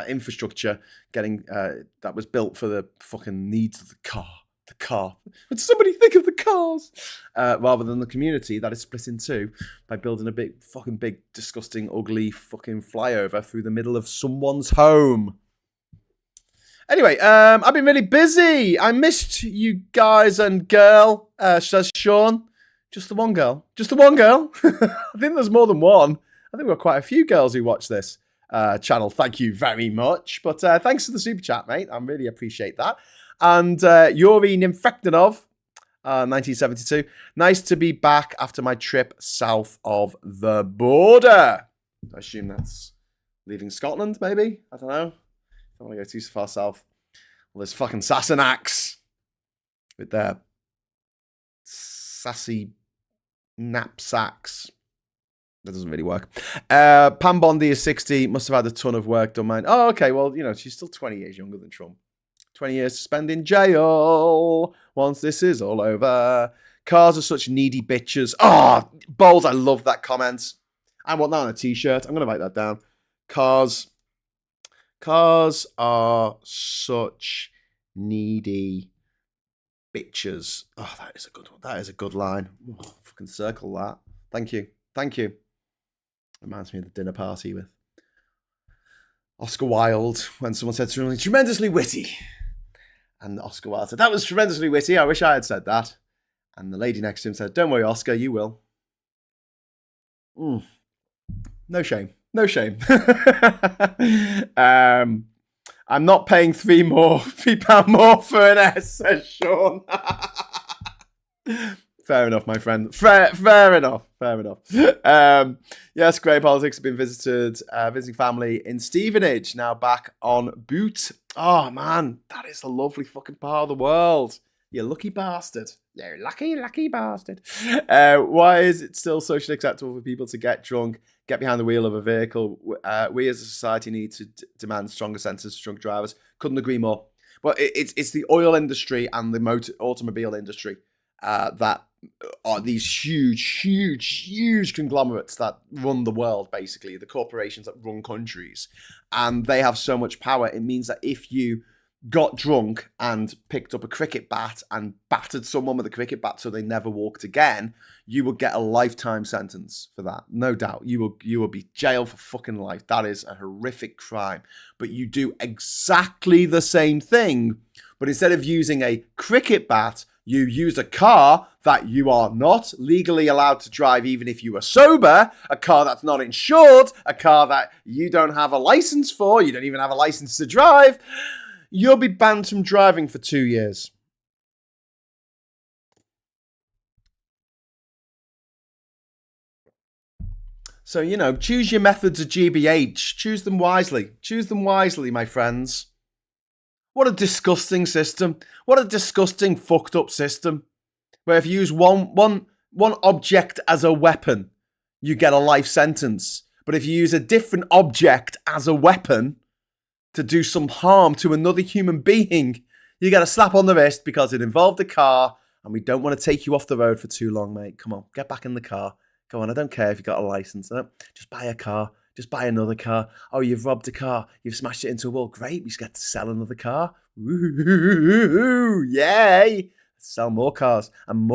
S1: infrastructure getting that was built for the fucking needs of the car. The car. Would somebody think of the cars? Rather than the community that is split in two by building a big, disgusting, ugly fucking flyover through the middle of someone's home. Anyway, I've been really busy. I missed you guys and girl, says Sean. Just the one girl. Just the one girl. I think there's more than one. I think we've got quite a few girls who watch this channel. Thank you very much. But thanks for the super chat, mate. I really appreciate that. And Yuri Nimfektinov, 1972. Nice to be back after my trip south of the border. I assume that's leaving Scotland, maybe? I don't know. I don't want to go too far south. Well, there's fucking Sassenachs with their sassy knapsacks. That doesn't really work. Pam Bondi is 60. Must have had a ton of work done, man. Oh, okay. Well, you know, she's still 20 years younger than Trump. 20 years to spend in jail once this is all over. Cars are such needy bitches. Oh, Bowles, I love that comment. I want that on a t-shirt. I'm going to write that down. Cars are such needy bitches. Oh, that is a good one. That is a good line. Oh, fucking circle that. Thank you. Thank you. Reminds me of the dinner party with Oscar Wilde when someone said something tremendously witty. And Oscar Wilde said, that was tremendously witty. I wish I had said that. And the lady next to him said, don't worry, Oscar, you will. No shame. No shame. I'm not paying £3 more for an S, says Sean. Fair enough, my friend. Fair enough. Yes, Grey Politics have been visiting family in Stevenage, now back on boot. Oh, man, that is a lovely fucking part of the world. You lucky bastard. You lucky bastard. Why is it still socially acceptable for people to get drunk, get behind the wheel of a vehicle? We as a society need to demand stronger sentences for drunk drivers. Couldn't agree more. But it's the oil industry and the automobile industry that are these huge conglomerates that run the world, basically, the corporations that run countries. And they have so much power. It means that if you got drunk and picked up a cricket bat and battered someone with a cricket bat so they never walked again, you would get a lifetime sentence for that. No doubt. You will be jailed for fucking life. That is a horrific crime. But you do exactly the same thing, but instead of using a cricket bat, you use a car that you are not legally allowed to drive even if you are sober, a car that's not insured, a car that you don't have a license for, you don't even have a license to drive. You'll be banned from driving for 2 years. So, choose your methods of GBH. Choose them wisely. Choose them wisely, my friends. What a disgusting system. What a disgusting, fucked up system. Where if you use one object as a weapon, you get a life sentence. But if you use a different object as a weapon to do some harm to another human being, you get a slap on the wrist because it involved a car, and we don't want to take you off the road for too long, mate. Come on, get back in the car. Go on, I don't care if you've got a license. No, just buy a car. Just buy another car. Oh, you've robbed a car. You've smashed it into a wall. Great, we just get to sell another car. Ooh, yay. Sell more cars, and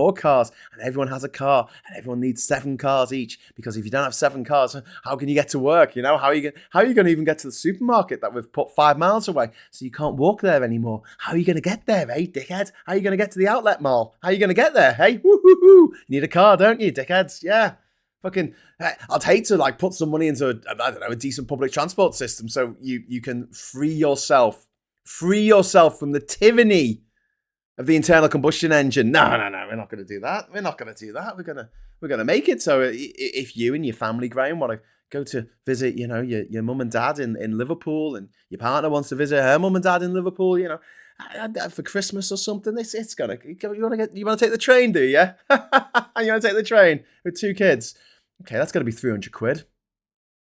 S1: everyone has a car, and everyone needs 7 cars each, because if you don't have 7 cars, how can you get to work? How are you going to even get to the supermarket that we've put 5 miles away, so you can't walk there anymore? How are you going to get there, eh, dickhead? How are you going to get to the outlet mall? How are you going to get there, hey? Woo-hoo-hoo. You need a car, don't you, dickheads? Yeah. Fucking, I'd hate to put some money into a decent public transport system so you can free yourself from the tyranny of the internal combustion engine. No, we're not going to do that. We're going to make it so if you and your family, Graham, want to go to visit, your mum and dad in Liverpool, and your partner wants to visit her mum and dad in Liverpool, for Christmas or something, it's gonna. You want to take the train, do you? You want to take the train with 2 kids? Okay, that's going to be 300 quid.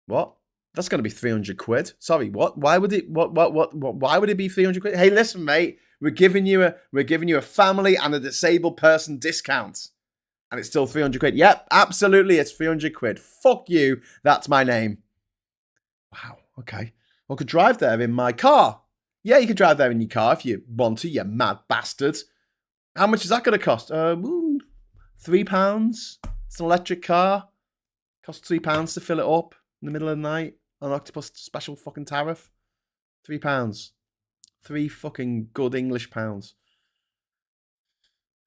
S1: What? That's going to be 300 quid. Sorry, what? Why would it? What? Why would it be 300 quid? Hey, listen, mate. We're giving you a family and a disabled person discount, and it's still 300 quid. Yep, absolutely, it's 300 quid. Fuck you. That's my name. Wow. Okay. Well, I could drive there in my car. Yeah, you could drive there in your car if you want to. You mad bastard. How much is that going to cost? £3. It's an electric car. Costs £3 to fill it up in the middle of the night on Octopus special fucking tariff. £3. 3 fucking good English pounds.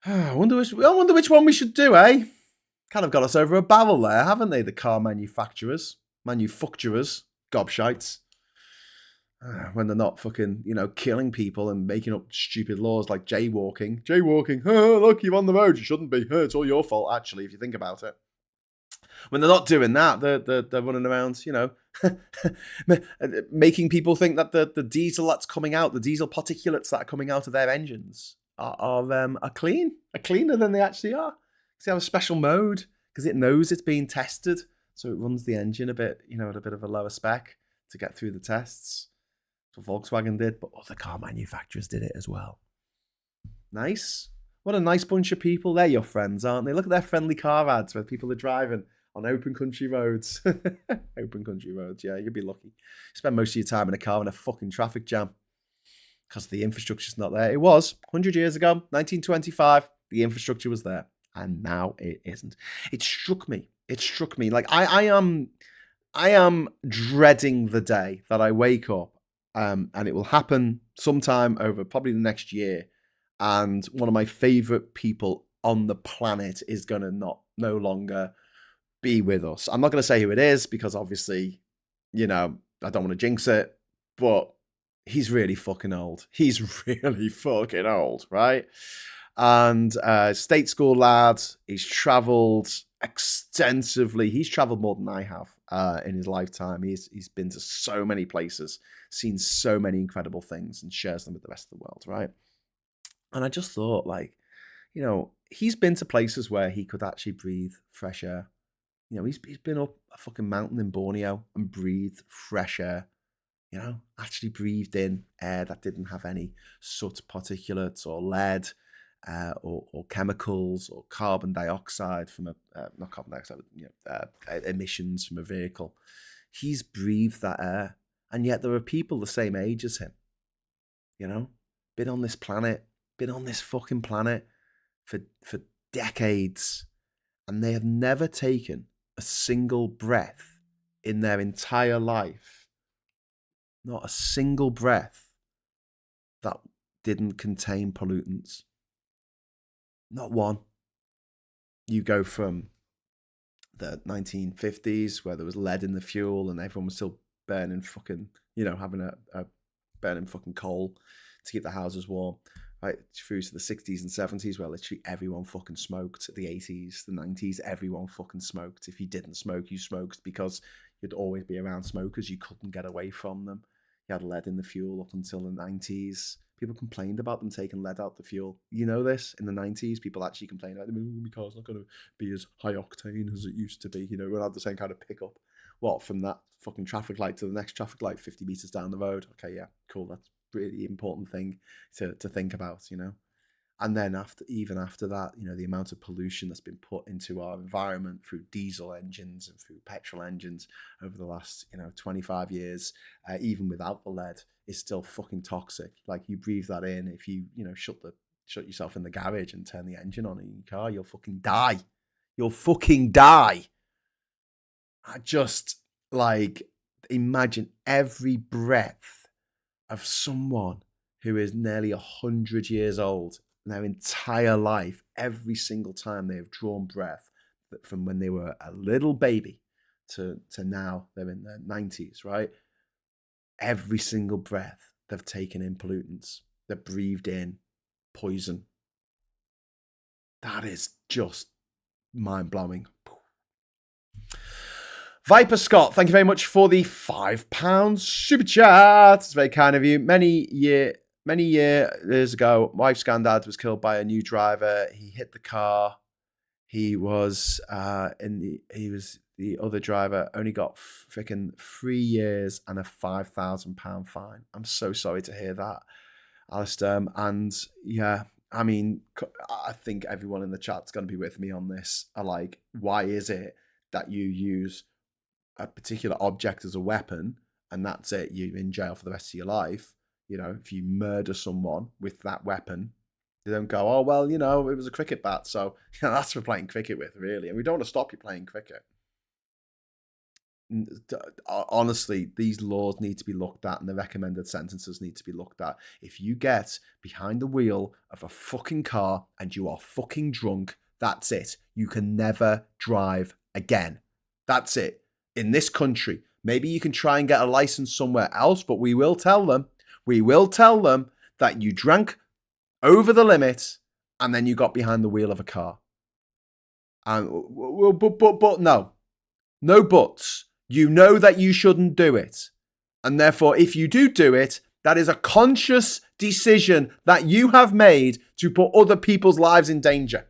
S1: I wonder which one we should do, eh? Kind of got us over a barrel there, haven't they? The car manufacturers, gobshites. When they're not fucking, killing people and making up stupid laws like jaywalking. Oh, look, you're on the road. You shouldn't be. It's all your fault, actually, if you think about it. When they're not doing that, they're running around, making people think that the diesel that's coming out, the diesel particulates that are coming out of their engines are cleaner than they actually are. Because they have a special mode, because it knows it's being tested, so it runs the engine a bit, at a bit of a lower spec to get through the tests. That's what Volkswagen did, but other car manufacturers did it as well. Nice. What a nice bunch of people. They're your friends, aren't they? Look at their friendly car ads where people are driving on open country roads. Open country roads, yeah, you'll be lucky. Spend most of your time in a car in a fucking traffic jam because the infrastructure's not there. It was 100 years ago, 1925, the infrastructure was there, and now it isn't. It struck me. Like I am dreading the day that I wake up, and it will happen sometime over probably the next year, and one of my favorite people on the planet is going to no longer be with us. I'm not going to say who it is because obviously, I don't want to jinx it, but he's really fucking old. Right? And state school lad, he's travelled extensively. He's travelled more than I have in his lifetime. He's been to so many places, seen so many incredible things, and shares them with the rest of the world, right? And I just thought, he's been to places where he could actually breathe fresh air. He's been up a fucking mountain in Borneo and breathed fresh air. Actually breathed in air that didn't have any soot particulates or lead or chemicals or carbon dioxide from not carbon dioxide, emissions from a vehicle. He's breathed that air, and yet there are people the same age as him. Been on this planet, been on this fucking planet for decades, and they have never taken a single breath in their entire life. Not a single breath that didn't contain pollutants. Not one. You go from the 1950s where there was lead in the fuel and everyone was still burning fucking, having a burning fucking coal to keep the houses warm. right through to the 60s and 70s, where literally everyone fucking smoked. The 80s, the 90s, everyone fucking smoked. If you didn't smoke, you smoked because you'd always be around smokers. You couldn't get away from them. You had lead in the fuel up until the 90s. People complained about them taking lead out the fuel. You know this? In the 90s, people actually complained about the car's not going to be as high octane as it used to be. You know, we'll have the same kind of pickup. What, from that fucking traffic light to the next traffic light 50 meters down the road? Okay, yeah, cool. That's a really important thing to think about, you know? And then even after that, you know, the amount of pollution that's been put into our environment through diesel engines and through petrol engines over the last, 25 years, even without the lead, is still fucking toxic. Like, you breathe that in. If you, shut yourself in the garage and turn the engine on in your car, you'll fucking die. You'll fucking die. I just, imagine every breath of someone who is nearly 100 years old, their entire life, every single time they have drawn breath, from when they were a little baby to now they're in their 90s, right? Every single breath they've taken in pollutants, they've breathed in poison. That is just mind-blowing. Viper Scott, thank you very much for the £5 super chat. It's very kind of you. Many years ago, wife's granddad was killed by a new driver. He hit the car. He was the other driver only got freaking 3 years and a £5,000 fine. I'm so sorry to hear that, Alistair. And yeah, I mean, I think everyone in the chat's going to be with me on this. Why is it that you use a particular object as a weapon and that's it? You're in jail for the rest of your life. You know, if you murder someone with that weapon, they don't go, oh, well, it was a cricket bat. So that's for playing cricket with, really. And we don't want to stop you playing cricket. Honestly, these laws need to be looked at and the recommended sentences need to be looked at. If you get behind the wheel of a fucking car and you are fucking drunk, that's it. You can never drive again. That's it. In this country, maybe you can try and get a license somewhere else, but we will tell them that you drank over the limit and then you got behind the wheel of a car. And but no buts. You know that you shouldn't do it. And therefore, if you do it, that is a conscious decision that you have made to put other people's lives in danger.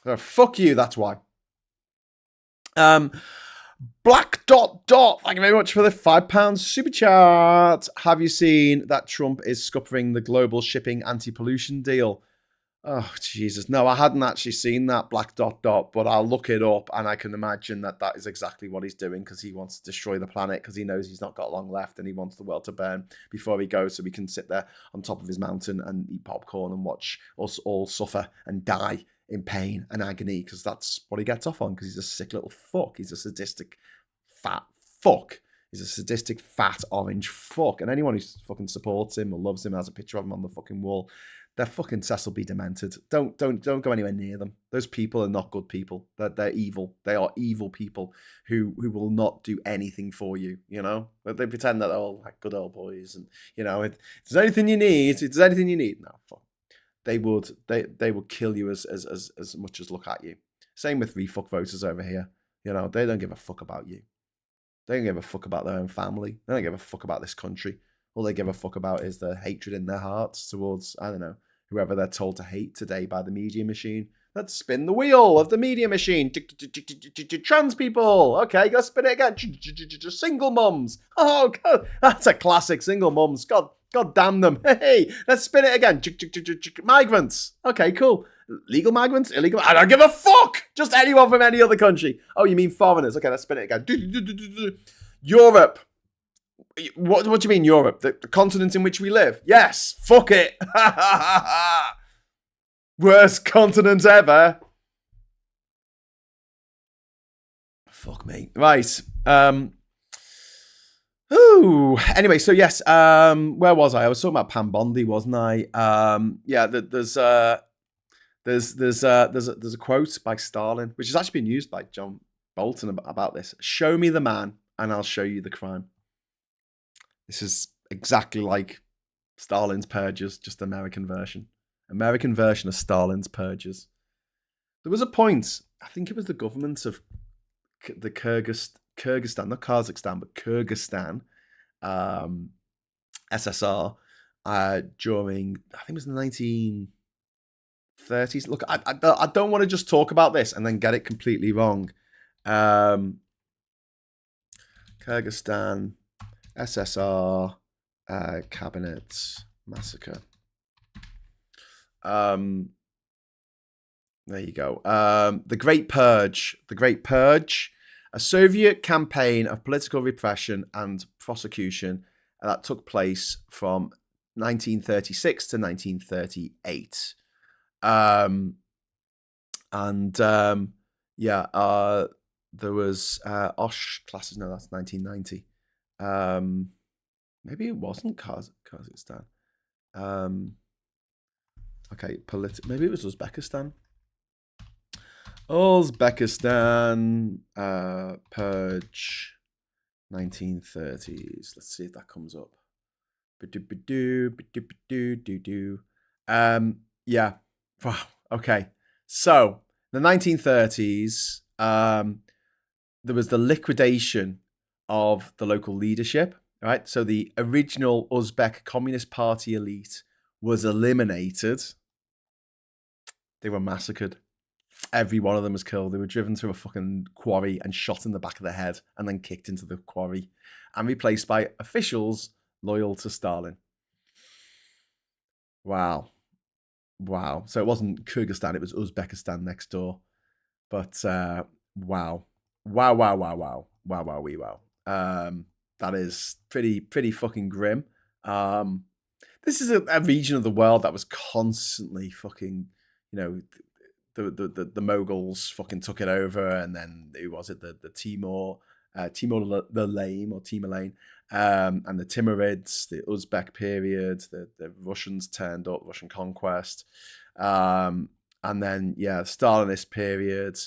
S1: So fuck you, that's why. Black dot, thank you very much for the £5 super chat. Have you seen that Trump is scuppering the global shipping anti-pollution deal? Oh, Jesus. No, I hadn't actually seen that, Black dot, but I'll look it up and I can imagine that is exactly what he's doing because he wants to destroy the planet because he knows he's not got long left and he wants the world to burn before he goes so he can sit there on top of his mountain and eat popcorn and watch us all suffer and die in pain and agony because that's what he gets off on because he's a sick little fuck. He's a sadistic fat fuck. He's a sadistic fat orange fuck. And anyone who fucking supports him or loves him has a picture of him on the fucking wall. Their fucking cess will be demented. Don't go anywhere near them. Those people are not good people. They're evil. They are evil people who will not do anything for you. They pretend that they're all like good old boys and if there's anything you need, no, fuck. They would kill you as much as look at you. Same with refuck voters over here. They don't give a fuck about you. They don't give a fuck about their own family. They don't give a fuck about this country. All they give a fuck about is the hatred in their hearts towards, I don't know, whoever they're told to hate today by the media machine. Let's spin the wheel of the media machine. Trans people. Okay, go spin it again. Single mums. Oh, God. That's a classic. Single mums. God damn them. Hey, let's spin it again. Migrants. Okay, cool. Legal migrants? Illegal? I don't give a fuck. Just anyone from any other country. Oh, you mean foreigners? Okay, let's spin it again. Europe. What do you mean Europe? The continent in which we live? Yes. Fuck it. Worst continent ever. Fuck me. Right. Anyway, so yes. Where was I? I was talking about Pam Bondi, wasn't I? Yeah. There's a quote by Stalin, which has actually been used by John Bolton about this. Show me the man, and I'll show you the crime. This is exactly like Stalin's purges, just American version. American version of Stalin's purges. There was a point, I think it was the government of the Kyrgyzstan, not Kazakhstan, but Kyrgyzstan, SSR, during, I think it was the 1930s. Look, I don't want to just talk about this and then get it completely wrong. Kyrgyzstan, SSR, cabinet massacre. There you go. The Great Purge. The Great Purge, a Soviet campaign of political repression and prosecution that took place from 1936 to 1938. There was Osh classes. No, that's 1990. Maybe it wasn't Kazakhstan. Okay, maybe it was Uzbekistan. Uzbekistan, purge, 1930s. Let's see if that comes up. Yeah. Wow. Okay. So the 1930s, there was the liquidation of the local leadership. Right. So the original Uzbek Communist Party elite was eliminated. They were massacred. Every one of them was killed. They were driven to a fucking quarry and shot in the back of the head and then kicked into the quarry and replaced by officials loyal to Stalin. Wow. Wow. So it wasn't Kyrgyzstan, it was Uzbekistan next door. But wow. Wow. That is pretty fucking grim. This is a region of the world that was constantly fucking, the Mughals fucking took it over, and then who was it? The Timur the Lame or Timur Lane, and the Timurids, the Uzbek period, the Russians turned up, Russian conquest, and then Stalinist period,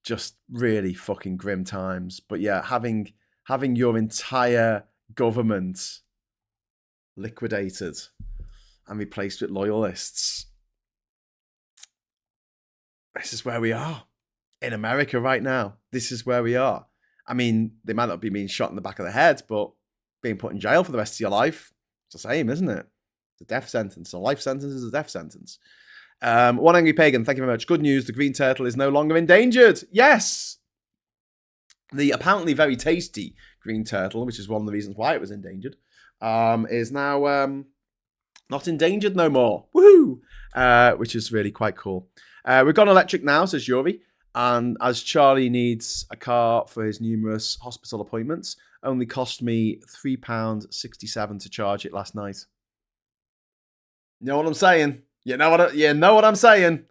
S1: just really fucking grim times. But yeah, having your entire government liquidated and replaced with loyalists. This is where we are in America right now. This is where we are. I mean, they might not be being shot in the back of the head, but being put in jail for the rest of your life, it's the same, isn't it? It's a death sentence. A life sentence is a death sentence. One Angry Pagan, thank you very much. Good news, the green turtle is no longer endangered. Yes! The apparently very tasty green turtle, which is one of the reasons why it was endangered, is now not endangered no more. Woohoo! Which is really quite cool. We've gone electric now, says Yuri. And as Charlie needs a car for his numerous hospital appointments, only cost me £3.67 to charge it last night. You know what I'm saying? You know what I'm saying?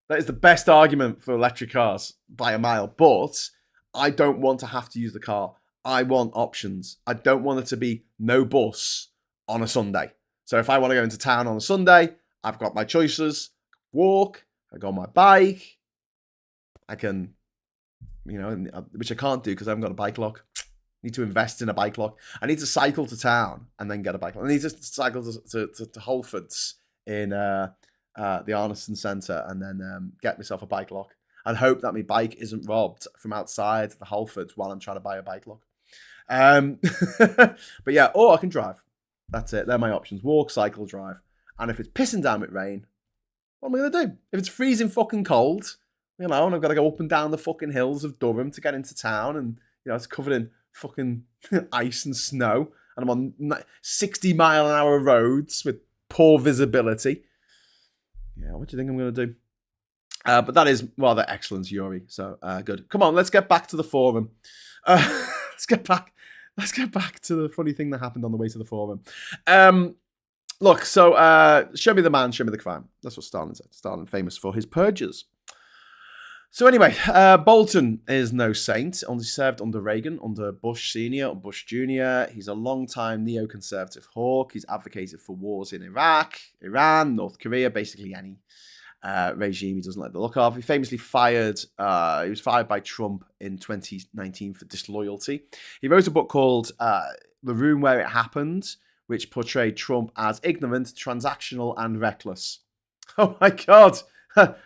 S1: That is the best argument for electric cars by a mile. But I don't want to have to use the car. I want options. I don't want it to be no bus on a Sunday. So if I want to go into town on a Sunday, I've got my choices. Walk, I go on my bike. I can, which I can't do because I haven't got a bike lock. I need to invest in a bike lock. I need to cycle to town and then get a bike lock. I need to cycle to Holford's in the Arneson Centre and then get myself a bike lock and hope that my bike isn't robbed from outside the Holford's while I'm trying to buy a bike lock. But yeah, or I can drive. That's it. They're my options. Walk, cycle, drive. And if it's pissing down with rain, what am I going to do? If it's freezing fucking cold, and I've got to go up and down the fucking hills of Durham to get into town, and it's covered in fucking ice and snow, and I'm on 60-mile-an-hour roads with poor visibility. Yeah, what do you think I'm going to do? But that is rather excellent, Yuri. So good. Come on, let's get back to the forum. Let's get back to the funny thing that happened on the way to the forum. Look, so show me the man, show me the crime. That's what Stalin said. Stalin, famous for his purges. So anyway, Bolton is no saint. Only served under Reagan, under Bush Sr., Bush Jr. He's a long-time neoconservative hawk. He's advocated for wars in Iraq, Iran, North Korea, basically any regime he doesn't like the look of. He famously he was fired by Trump in 2019 for disloyalty. He wrote a book called The Room Where It Happened, which portrayed Trump as ignorant, transactional, and reckless. Oh my God.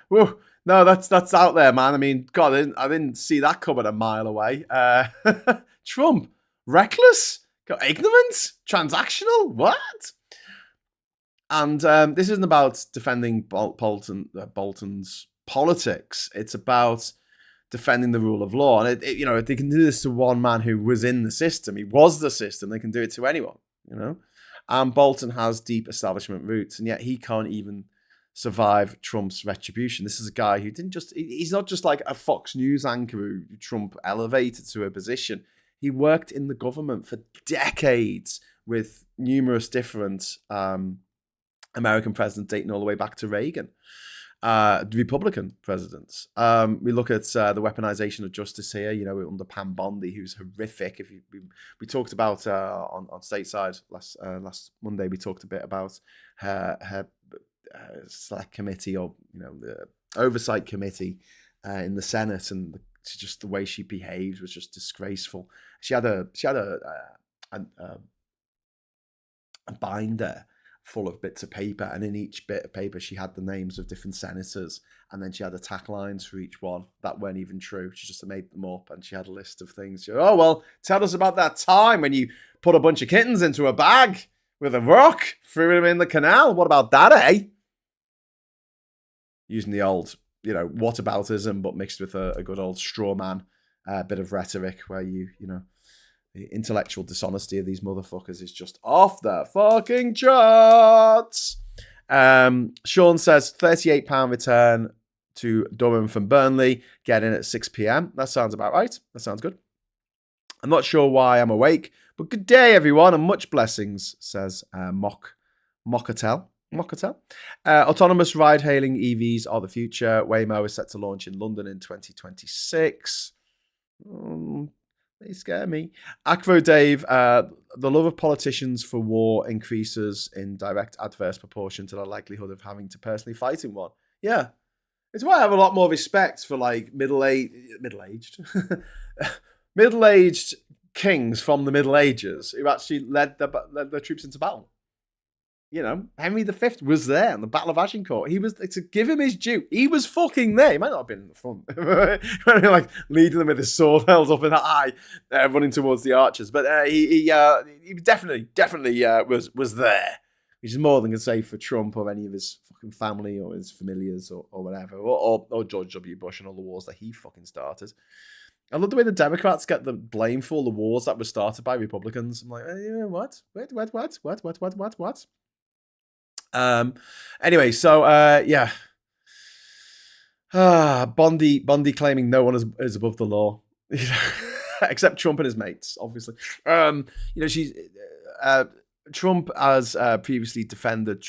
S1: Whoa. No, that's out there, man. I mean, God, I didn't see that coming a mile away. Trump, reckless, ignorant, transactional. What? And this isn't about defending Bolton's politics. It's about defending the rule of law. And if they can do this to one man who was in the system, he was the system, they can do it to anyone. And Bolton has deep establishment roots, and yet he can't even survive Trump's retribution. This is a guy who he's not just like a Fox News anchor who Trump elevated to a position. He worked in the government for decades with numerous different American presidents dating all the way back to Reagan, Republican presidents. We look at the weaponisation of justice here, under Pam Bondi, who's horrific. We talked about on Stateside last Monday, we talked a bit about her select committee, or the oversight committee in the Senate, and just the way she behaved was just disgraceful. She had a binder full of bits of paper, and in each bit of paper she had the names of different senators, and then she had attack lines for each one that weren't even true. She just made them up, and she had a list of things. Oh, well, tell us about that time when you put a bunch of kittens into a bag with a rock, threw them in the canal. What about that, eh? Using the old, whataboutism, but mixed with a good old straw man bit of rhetoric where the intellectual dishonesty of these motherfuckers is just off the fucking charts. Sean says £38 return to Durham from Burnley. Get in at 6 p.m. That sounds about right. That sounds good. I'm not sure why I'm awake, but good day, everyone, and much blessings, says Mockatel. Autonomous ride-hailing EVs are the future. Waymo is set to launch in London in 2026. They scare me. Acro Dave, the love of politicians for war increases in direct adverse proportion to the likelihood of having to personally fight in one. Yeah. It's why I have a lot more respect for middle-aged kings from the Middle Ages who actually led their troops into battle. Henry V was there on the Battle of Agincourt. He was, to give him his due, he was fucking there. He might not have been in the front, like leading them with his sword held up in the eye, running towards the archers. But he definitely was there, which is more than can say for Trump or any of his fucking family or his familiars or whatever, or George W. Bush and all the wars that he fucking started. I love the way the Democrats get the blame for all the wars that were started by Republicans. I'm like, what? What? Anyway, so yeah. Bondi claiming no one is above the law, except Trump and his mates, obviously. She's Trump has previously defended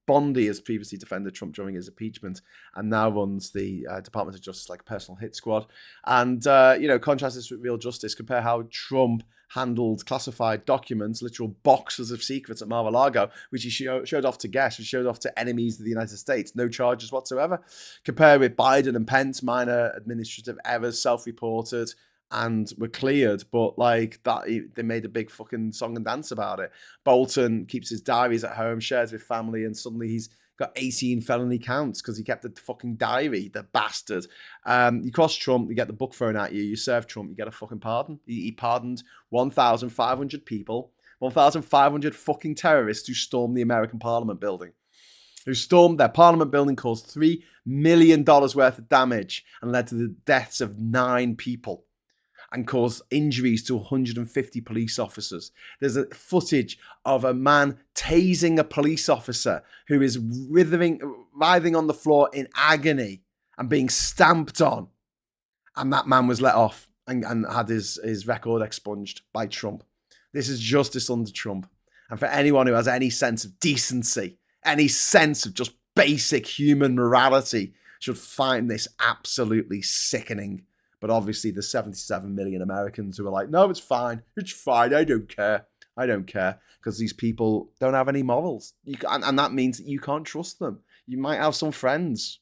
S1: Bondi has previously defended Trump during his impeachment, and now runs the Department of Justice like a personal hit squad. And contrast this with real justice. Compare how Trump handled classified documents, literal boxes of secrets at Mar-a-Lago, which he showed off to guests, which showed off to enemies of the United States. No charges whatsoever. Compare with Biden and Pence, minor administrative errors, self-reported, and were cleared, but like that, they made a big fucking song and dance about it. Bolton keeps his diaries at home, shares with family, and suddenly he's got 18 felony counts because he kept the fucking diary, the bastard. You cross Trump, you get the book thrown at you. You serve Trump, you get a fucking pardon. He pardoned 1,500 people, 1,500 fucking terrorists who stormed the American Parliament building. Who stormed their Parliament building, caused $3 million worth of damage, and led to the deaths of 9 people. And caused injuries to 150 police officers. There's a footage of a man tasing a police officer who is writhing on the floor in agony and being stamped on. And that man was let off and had his record expunged by Trump. This is justice under Trump. And for anyone who has any sense of decency, any sense of just basic human morality, should find this absolutely sickening. But obviously there's 77 million Americans who are like, no, it's fine, I don't care. Because these people don't have any morals. And that means that you can't trust them. You might have some friends,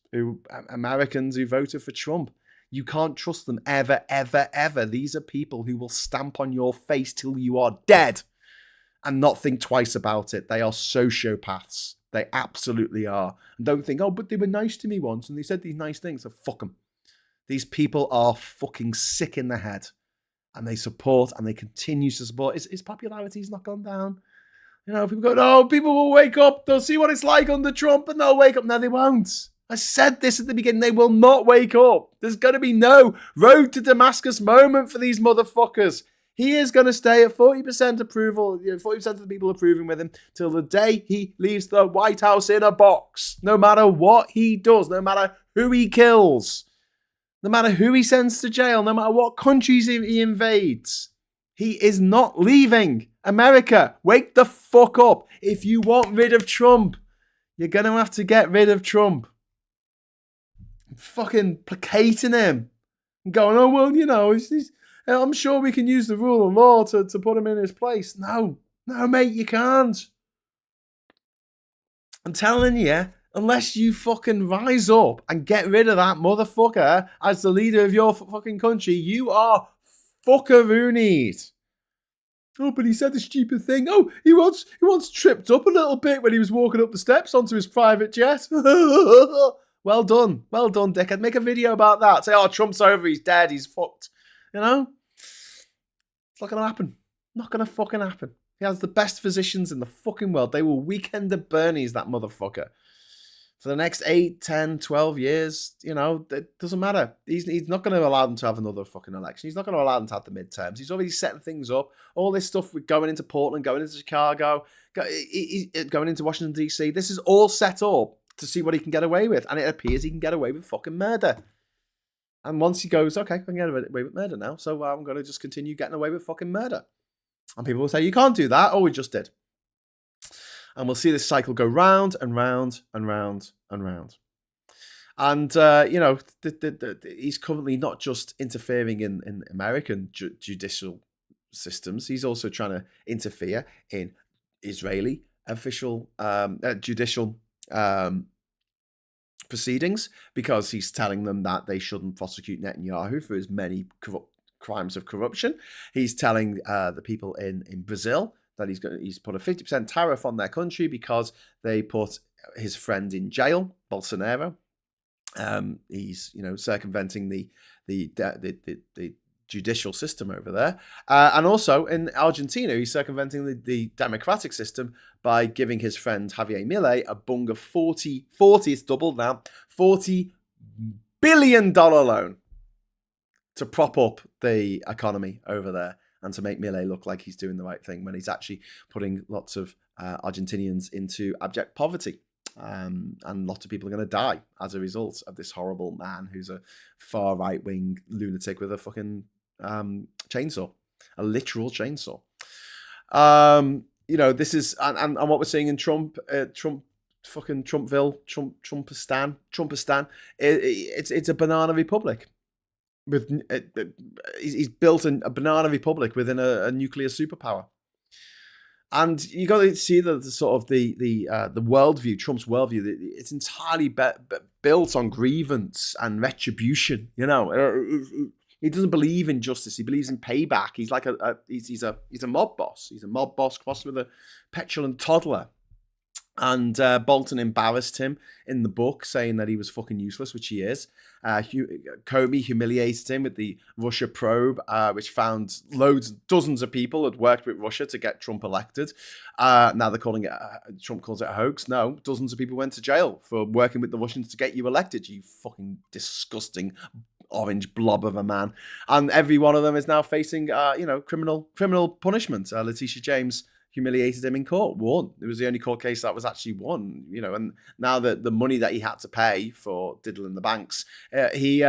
S1: Americans who voted for Trump. You can't trust them ever, ever, ever. These are people who will stamp on your face till you are dead. and not think twice about it. They are sociopaths. They absolutely are. And don't think, oh, but they were nice to me once and they said these nice things. So fuck them. These people are fucking sick in the head, and they support and they continue to support. His popularity's not gone down. You know, people go, no, people will wake up. They'll see what it's like under Trump and they'll wake up. No, they won't. I said this at the beginning. They will not wake up. There's going to be no road to Damascus moment for these motherfuckers. He is going to stay at 40% approval, 40% of the people approving with him till the day he leaves the White House in a box. No matter what he does, no matter who he kills, no matter who he sends to jail, no matter what countries he invades, he is not leaving. America, wake the fuck up. If you want rid of Trump, you're going to have to get rid of Trump. Fucking placating him and going, oh, well, you know, I'm sure we can use the rule of law to put him in his place. No, mate, you can't. I'm telling you, unless you fucking rise up and get rid of that motherfucker as the leader of your fucking country, you are fuckaroonied. Oh, but he said the stupid thing. Oh, he once tripped up a little bit when he was walking up the steps onto his private jet. Well done, dickhead. Make a video about that. Say, oh, Trump's over, he's dead, he's fucked. You know? It's not going to happen. Not going to fucking happen. He has the best physicians in the fucking world. They will weekend at Bernie's, that motherfucker. For the next 8, 10, 12 years, you know, it doesn't matter. He's not going to allow them to have another fucking election. He's not going to allow them to have the midterms. He's already setting things up. All this stuff with going into Portland, going into Chicago, going into Washington, D.C. This is all set up to see what he can get away with. And it appears he can get away with fucking murder. And once he goes, okay, I can get away with murder now, so I'm going to just continue getting away with fucking murder. And people will say, you can't do that. Oh, we just did. And we'll see this cycle go round and round and round and round. And, you know, he's currently not just interfering in American judicial systems. He's also trying to interfere in Israeli official judicial proceedings, because he's telling them that they shouldn't prosecute Netanyahu for his many crimes of corruption. He's telling the people in Brazil that he's put a 50% tariff on their country because they put his friend in jail, Bolsonaro. He's, you know, circumventing the judicial system over there. And also in Argentina, he's circumventing the democratic system by giving his friend Javier Milei a bung of 40, it's doubled now, $40 billion loan to prop up the economy over there and to make Milei look like he's doing the right thing when he's actually putting lots of Argentinians into abject poverty. And lots of people are going to die as a result of this horrible man who's a far right-wing lunatic with a fucking chainsaw, a literal chainsaw. You know, this is and what we're seeing in Trumpville, Trumpistan. It's a banana republic. He's built a banana republic within a nuclear superpower. And you got to see the sort of the worldview, Trump's worldview. It's entirely built on grievance and retribution. You know, he doesn't believe in justice. He believes in payback. He's like he's a mob boss. He's a mob boss crossed with a petulant toddler. And Bolton embarrassed him in the book, saying that he was fucking useless, which he is. Comey humiliated him with the Russia probe, which found dozens of people had worked with Russia to get Trump elected. Now they're calling it, Trump calls it a hoax. No, dozens of people went to jail for working with the Russians to get you elected, you fucking disgusting orange blob of a man. And every one of them is now facing, criminal punishment. Letitia James humiliated him in court, won. It was the only court case that was actually won, you know, and now that the money that he had to pay for diddling the banks, he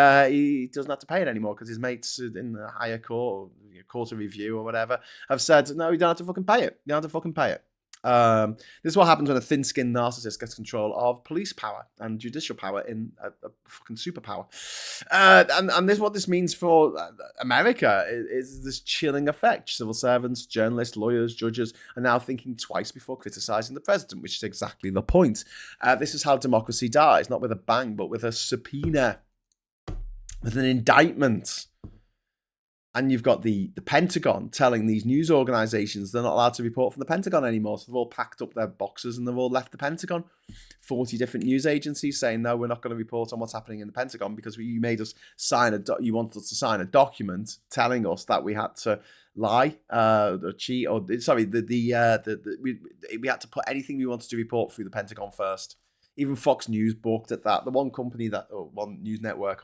S1: doesn't have to pay it anymore because his mates in the higher court, or court of review or whatever, have said, no, you don't have to fucking pay it. You don't have to fucking pay it. This is what happens when a thin-skinned narcissist gets control of police power and judicial power in a fucking superpower. And this, what this means for America is this chilling effect. Civil servants, journalists, lawyers, judges are now thinking twice before criticizing the president, which is exactly the point. This is how democracy dies, not with a bang, but with a subpoena, with an indictment. And you've got the Pentagon telling these news organizations they're not allowed to report from the Pentagon anymore. So they've all packed up their boxes and they've all left the Pentagon. 40 different news agencies saying, no, we're not going to report on what's happening in the Pentagon because you made us sign you wanted us to sign a document telling us that we had to lie, or cheat, or sorry, we had to put anything we wanted to report through the Pentagon first. Even Fox News balked at that. The one company that, or one news network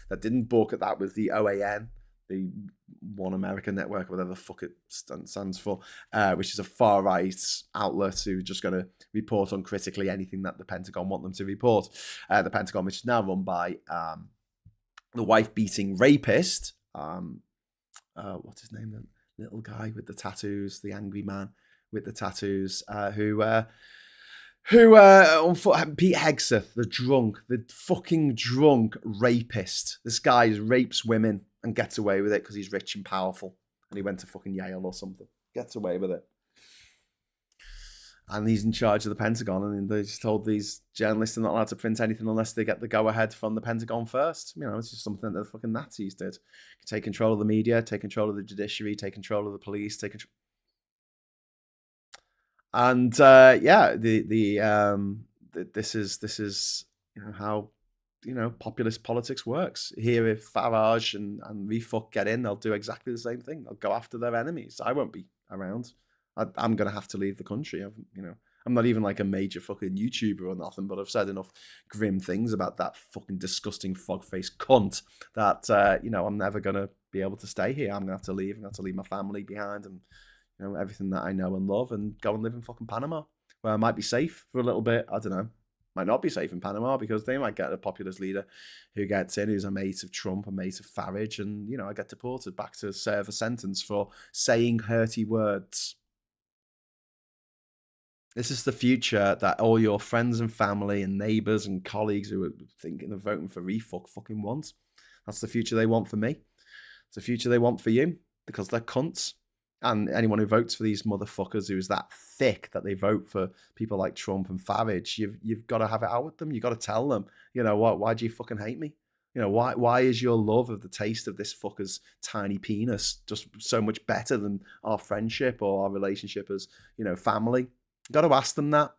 S1: that didn't balk at that was the OAN, the One America Network, whatever the fuck it stands for, which is a far-right outlet who are just going to report uncritically anything that the Pentagon want them to report. The Pentagon, which is now run by the wife-beating rapist, what's his name then? Little guy with the tattoos, the angry man with the tattoos, who Pete Hegseth, the fucking drunk rapist. This guy rapes women and gets away with it because he's rich and powerful. And he went to fucking Yale or something. Gets away with it. And he's in charge of the Pentagon. And they just told these journalists they're not allowed to print anything unless they get the go-ahead from the Pentagon first. You know, it's just something that the fucking Nazis did. Take control of the media, take control of the judiciary, take control of the police, take control... And this is how populist politics works. Here, if Farage and Refuck get in, they'll do exactly the same thing. They'll go after their enemies. I won't be around. I'm going to have to leave the country. I'm not even like a major fucking YouTuber or nothing, but I've said enough grim things about that fucking disgusting fog-faced cunt that I'm never going to be able to stay here. I'm going to have to leave. I'm going to have to leave my family behind and everything that I know and love, and go and live in fucking Panama, where I might be safe for a little bit. I don't know. Might not be safe in Panama because they might get a populist leader who gets in, who's a mate of Trump, a mate of Farage, and, I get deported back to serve a sentence for saying hurty words. This is the future that all your friends and family and neighbours and colleagues who are thinking of voting for Refuck fucking want. That's the future they want for me. It's the future they want for you because they're cunts. And anyone who votes for these motherfuckers who is that thick that they vote for people like Trump and Farage, you've got to have it out with them. You've got to tell them, why do you fucking hate me? Why is your love of the taste of this fucker's tiny penis just so much better than our friendship or our relationship as, family? You've got to ask them that,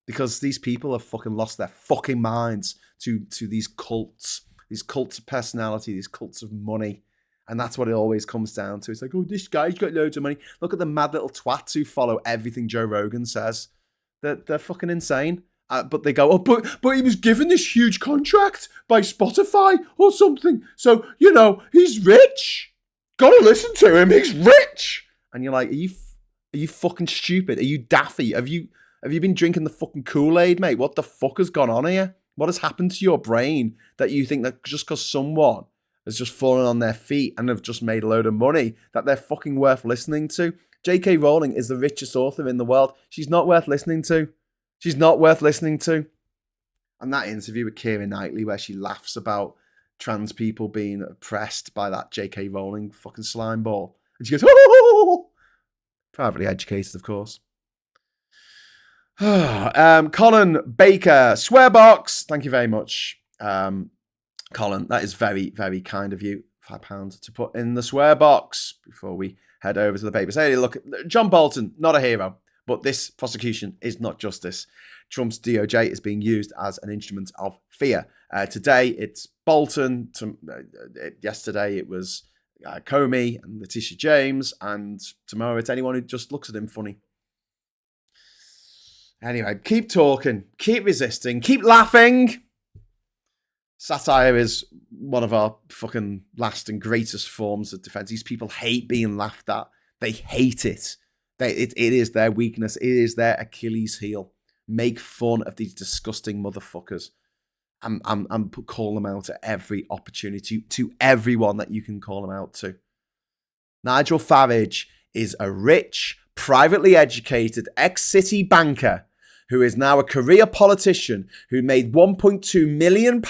S1: because these people have fucking lost their fucking minds to these cults of personality, these cults of money. And that's what it always comes down to. It's like, oh, this guy's got loads of money. Look at the mad little twats who follow everything Joe Rogan says. They're fucking insane. But they go, oh, but he was given this huge contract by Spotify or something. So, he's rich. Gotta listen to him. He's rich. And you're like, are you fucking stupid? Are you daffy? Have you been drinking the fucking Kool-Aid, mate? What the fuck has gone on here? What has happened to your brain that you think that just because someone has just fallen on their feet and have just made a load of money that they're fucking worth listening to? J.K. Rowling is the richest author in the world. She's not worth listening to. She's not worth listening to. And that interview with Keira Knightley where she laughs about trans people being oppressed by that J.K. Rowling fucking slime ball. And she goes, oh! Privately educated, of course. Colin Baker, Swearbox. Thank you very much. Colin, that is very, very kind of you. £5 to put in the swear box before we head over to the papers. Hey, look, John Bolton, not a hero, but this prosecution is not justice. Trump's DOJ is being used as an instrument of fear. Today, it's Bolton. Yesterday, it was Comey and Letitia James. And tomorrow, it's anyone who just looks at him funny. Anyway, keep talking, keep resisting, keep laughing. Satire is one of our fucking last and greatest forms of defense. These people hate being laughed at. They hate it. It is their weakness. It is their Achilles heel. Make fun of these disgusting motherfuckers. And call them out at every opportunity, to everyone that you can call them out to. Nigel Farage is a rich, privately educated ex-city banker who is now a career politician who made £1.2 million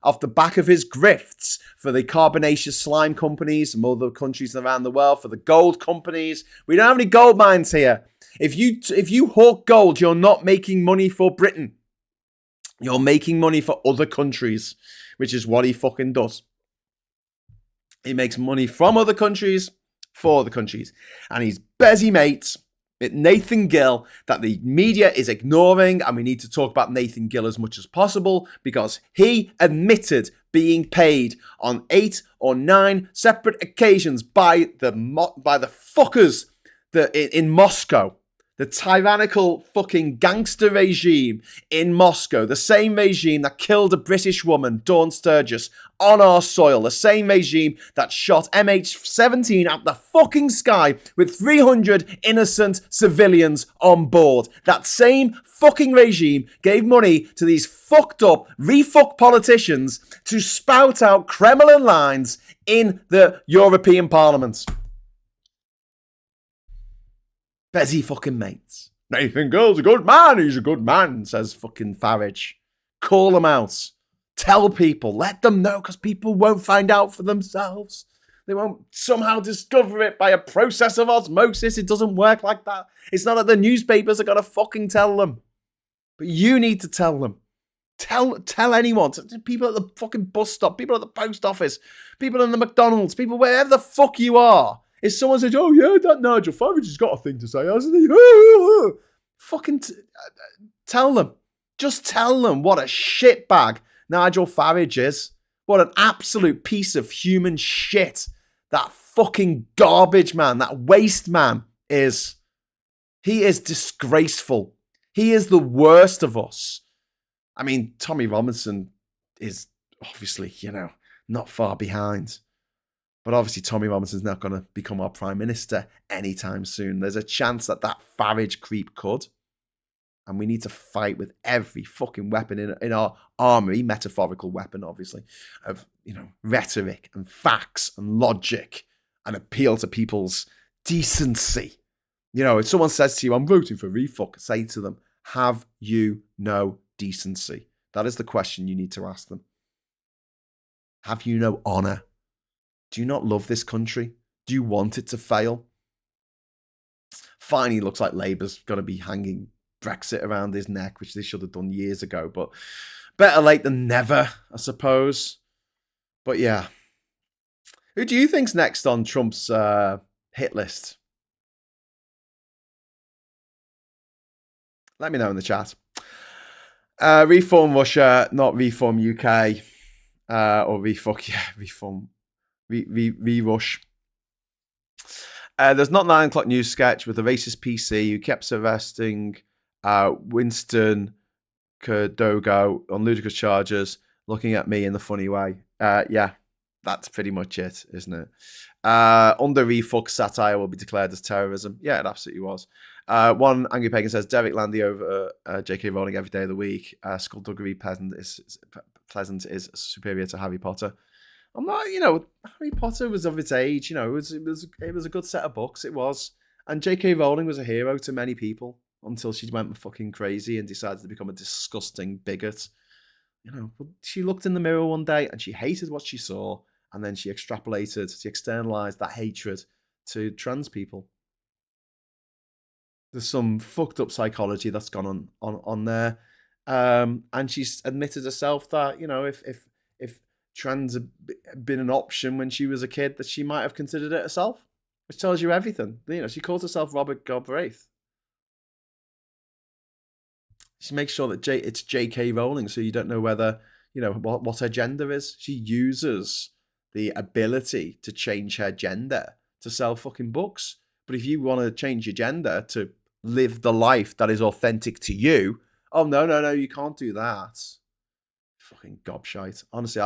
S1: off the back of his grifts for the carbonaceous slime companies from other countries around the world, for the gold companies. We don't have any gold mines here. If you hawk gold, you're not making money for Britain. You're making money for other countries, which is what he fucking does. He makes money from other countries for other countries. And he's busy mates with Nathan Gill that the media is ignoring. And we need to talk about Nathan Gill as much as possible because he admitted being paid on 8 or 9 separate occasions by the fuckers in Moscow. The tyrannical fucking gangster regime in Moscow. The same regime that killed a British woman, Dawn Sturgis, on our soil. The same regime that shot MH17 out the fucking sky with 300 innocent civilians on board. That same fucking regime gave money to these fucked up, refucked politicians to spout out Kremlin lines in the European Parliament. Bezzy fucking mates. Nathan Gill's a good man. He's a good man, says fucking Farage. Call them out. Tell people. Let them know because people won't find out for themselves. They won't somehow discover it by a process of osmosis. It doesn't work like that. It's not that the newspapers are going to fucking tell them. But you need to tell them. Tell anyone. People at the fucking bus stop. People at the post office. People in the McDonald's. People wherever the fuck you are. If someone says, oh yeah, that Nigel Farage has got a thing to say, hasn't he? Fucking tell them. Just tell them what a shitbag Nigel Farage is. What an absolute piece of human shit that fucking garbage man, that waste man is. He is disgraceful. He is the worst of us. I mean, Tommy Robinson is obviously, not far behind. But obviously, Tommy Robinson's not going to become our Prime Minister anytime soon. There's a chance that Farage creep could. And we need to fight with every fucking weapon in our armory, metaphorical weapon, obviously, of, rhetoric and facts and logic and appeal to people's decency. If someone says to you, I'm voting for refuck, say to them, have you no decency? That is the question you need to ask them. Have you no honour? Do you not love this country? Do you want it to fail? Finally, looks like Labour's going to be hanging Brexit around his neck, which they should have done years ago. But better late than never, I suppose. But yeah. Who do you think's next on Trump's hit list? Let me know in the chat. Reform Russia, not Reform UK. Or Reform... Rush. There's not 9 o'clock news sketch with a racist PC who kept arresting Winston Kerdogo on ludicrous charges, looking at me in the funny way. Yeah, that's pretty much it, isn't it? Under refuck, satire will be declared as terrorism. Yeah, it absolutely was. One Angry Pagan says, Derek Landy over J.K. Rowling every day of the week. Skullduggery pleasant is superior to Harry Potter. I'm not, Harry Potter was of its age, it was a good set of books, it was. And J.K. Rowling was a hero to many people until she went fucking crazy and decided to become a disgusting bigot. She looked in the mirror one day and she hated what she saw, and then she externalized that hatred to trans people. There's some fucked up psychology that's gone on there. And she's admitted herself that, if trans had been an option when she was a kid, that she might have considered it herself, which tells you everything. She calls herself Robert Galbraith. She makes sure that it's J.K. Rowling, so you don't know whether, what her gender is. She uses the ability to change her gender to sell fucking books. But if you want to change your gender to live the life that is authentic to you, oh, no, you can't do that. Fucking gobshite. Honestly,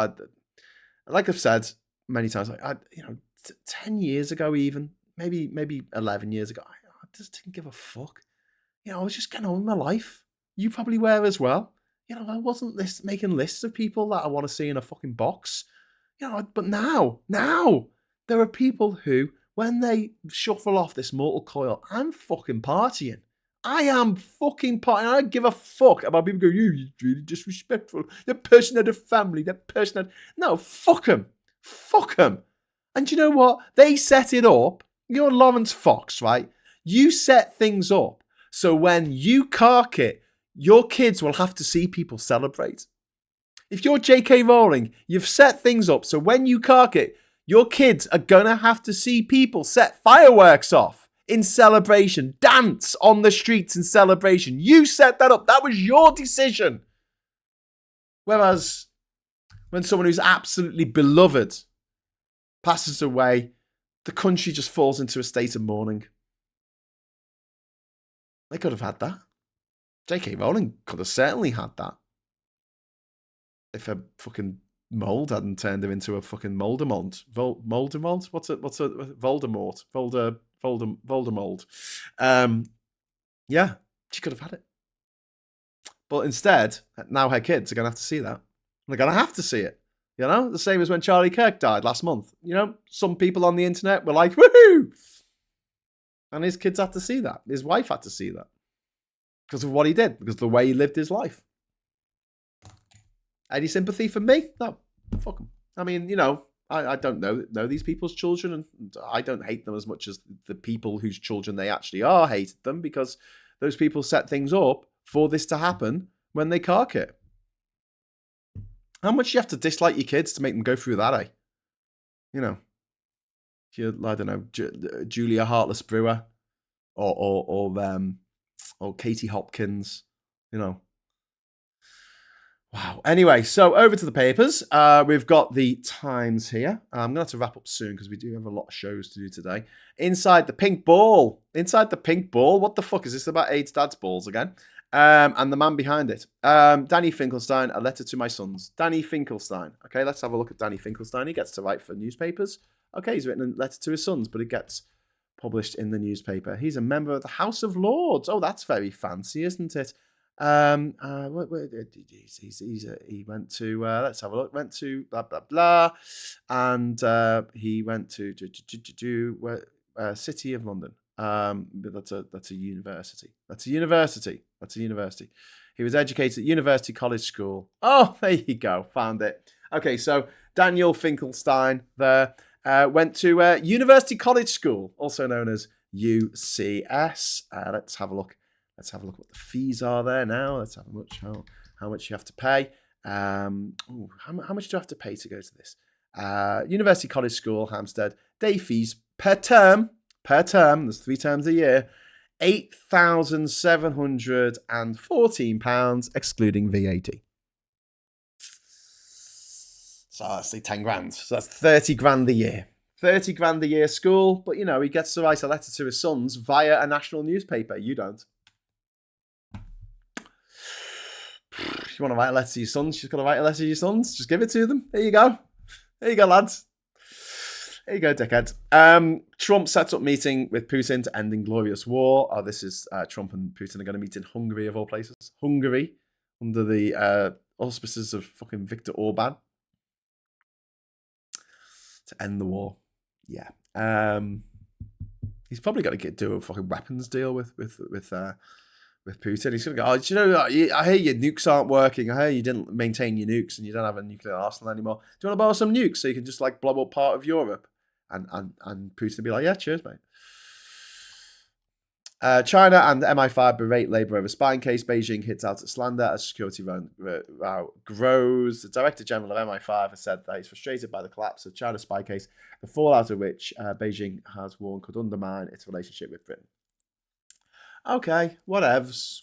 S1: like I've said many times, 10 years ago even, maybe 11 years ago, I just didn't give a fuck. I was just getting on with my life. You probably were as well. I wasn't making lists of people that I want to see in a fucking box. But now, there are people who, when they shuffle off this mortal coil, I'm fucking partying. I am fucking partying. I don't give a fuck about people going, you're really disrespectful. That person had a family. No, fuck them. Fuck them. And you know what? They set it up. You're Lawrence Fox, right? You set things up so when you cark it, your kids will have to see people celebrate. If you're J.K. Rowling, you've set things up so when you cark it, Your kids are going to have to see people set fireworks off in celebration, dance on the streets in celebration. You set that up. That was your decision. Whereas when someone who's absolutely beloved passes away, the country just falls into a state of mourning. They could have had that. J.K. Rowling could have certainly had that. If a fucking mold hadn't turned her into a fucking Voldemort. Voldemort? What's a Voldemort? Voldemort. Yeah, she could have had it. But instead, now her kids are going to have to see that. They're going to have to see it. You know, the same as when Charlie Kirk died last month. You know, some people on the internet were like, woohoo! And his kids had to see that. His wife had to see that. Because of what he did. Because of the way he lived his life. Any sympathy for me? No. Fuck them. I mean, you know, I don't know these people's children. And I don't hate them as much as the people whose children they actually are hated them. Because those people set things up for this to happen when they cark it. How much do you have to dislike your kids to make them go through that, eh? You know. I don't know, Julia Heartless Brewer or Katie Hopkins, you know. Wow. Anyway, so over to the papers. We've got the Times here. I'm going to have to wrap up soon because we do have a lot of shows to do today. Inside the Pink Ball. What the fuck is this about AIDS dad's balls again? And the man behind it. Danny Finkelstein, a letter to my sons. Danny Finkelstein. Okay, let's have a look at Danny Finkelstein. He gets to write for newspapers. Okay, he's written a letter to his sons, but it gets published in the newspaper. He's a member of the House of Lords. Oh, that's very fancy, isn't it? He went to, let's have a look, went to blah, blah, blah. And he went to City of London. That's a university. That's a university. He was educated at University College School. Oh, there you go. Found it. Okay, so Daniel Finkelstein there went to University College School, also known as UCS. Let's have a look. Let's have a look what the fees are there now. Let's have a look how much you have to pay. How much do you have to pay to go to this? University College School, Hampstead. Day fees per term. There's 3 terms a year. £8,714, excluding VAT. So that's say 10 grand. So that's 30 grand a year. 30 grand a year school, but you know, he gets to write a letter to his sons via a national newspaper. You don't. If you want to write a letter to your sons, you've got to write a letter to your sons. Just give it to them. There you go. There you go, lads. There you go, dickhead. Trump sets up meeting with Putin to end inglorious war. Oh, this is Trump and Putin are going to meet in Hungary, of all places. Hungary, under the auspices of fucking Viktor Orban. To end the war. Yeah. He's probably got to do a fucking weapons deal with Putin. He's going to go, oh, do you know, I hear your nukes aren't working. I hear you didn't maintain your nukes and you don't have a nuclear arsenal anymore. Do you want to borrow some nukes so you can just like blow up part of Europe? And Putin will be like, yeah, cheers, mate. China and the MI5 berate Labour over spying case. Beijing hits out at slander as security row grows. The Director General of MI5 has said that he's frustrated by the collapse of China's spy case, the fallout of which Beijing has warned could undermine its relationship with Britain. Okay, whatevs.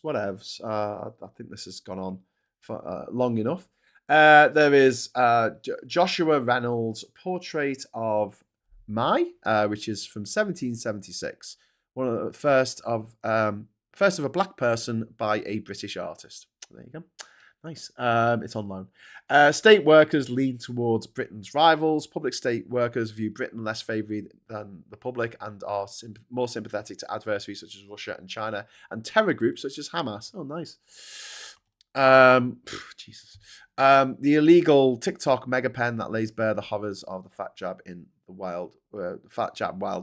S1: I think this has gone on for long enough. There is Joshua Reynolds' portrait of Mai, which is from 1776. One of the first of a black person by a British artist. There you go. Nice. It's on loan. State workers lean towards Britain's rivals. Public state workers view Britain less favourably than the public and are more sympathetic to adversaries such as Russia and China and terror groups such as Hamas. Oh, nice. Jesus. The illegal TikTok mega pen that lays bare the horrors of the fat jab in the Wild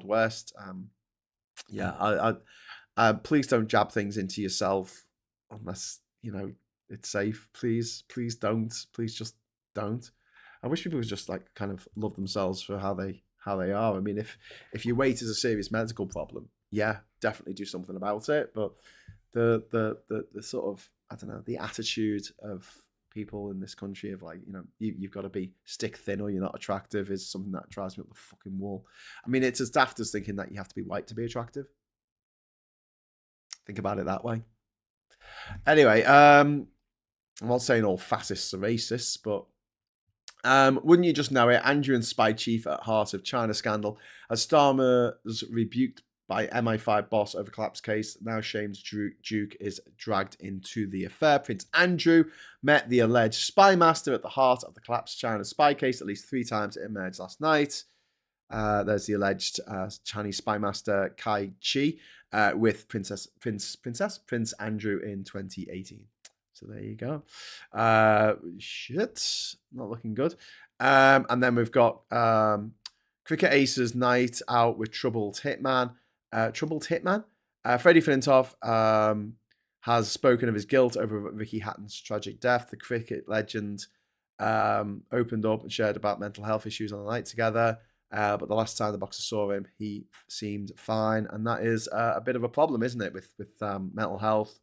S1: West. Please don't jab things into yourself unless you know it's safe. Please don't. Please just don't. I wish people would just like kind of love themselves for how they are. I mean, if your weight is a serious medical problem, yeah, definitely do something about it. But the sort of, I don't know, the attitude of people in this country of like, you've got to be stick thin or you're not attractive is something that drives me up the fucking wall. I mean, it's as daft as thinking that you have to be white to be attractive. Think about it that way. Anyway, I'm not saying all fascists are racists, but wouldn't you just know it? Andrew and spy chief at heart of China scandal. As Starmer was rebuked by MI5 boss over collapse case, now shamed Duke is dragged into the affair. Prince Andrew met the alleged spy master at the heart of the collapsed China spy case at least 3 times. It emerged last night. There's the alleged Chinese spy master Kai Chi with Prince Andrew in 2018. So there you go. Shit, not looking good. And then we've got Cricket Aces night out with troubled hitman. Freddie Flintoff has spoken of his guilt over Ricky Hatton's tragic death. The cricket legend opened up and shared about mental health issues on the night together. But the last time the boxer saw him, he seemed fine. And that is a bit of a problem, isn't it, with mental health?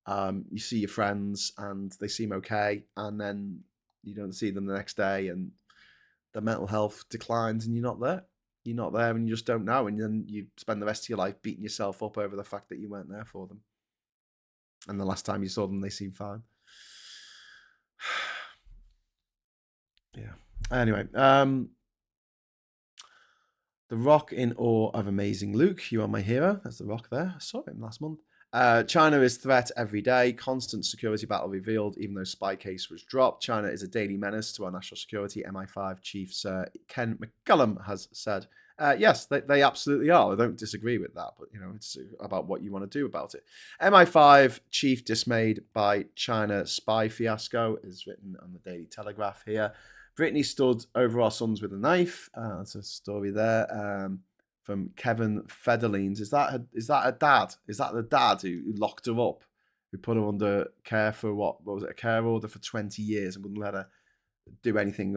S1: You see your friends and they seem okay, and then you don't see them the next day and the mental health declines and you're not there. You're not there and you just don't know. And then you spend the rest of your life beating yourself up over the fact that you weren't there for them. And the last time you saw them, they seemed fine. Yeah. Anyway, The Rock in awe of amazing Luke. You are my hero. That's The Rock there. I saw him last month. China is threat every day. Constant security battle revealed, even though spy case was dropped. China is a daily menace to our national security. MI5 Chief Sir Ken McCullum has said. Yes, they absolutely are. I don't disagree with that, but it's about what you want to do about it. MI5 Chief dismayed by China spy fiasco is written on the Daily Telegraph here. Brittany stood over our sons with a knife. That's a story there. From Kevin Federlines. Is that a dad? Is that the dad who locked her up? Who put her under care for what was it? A care order for 20 years and wouldn't let her do anything.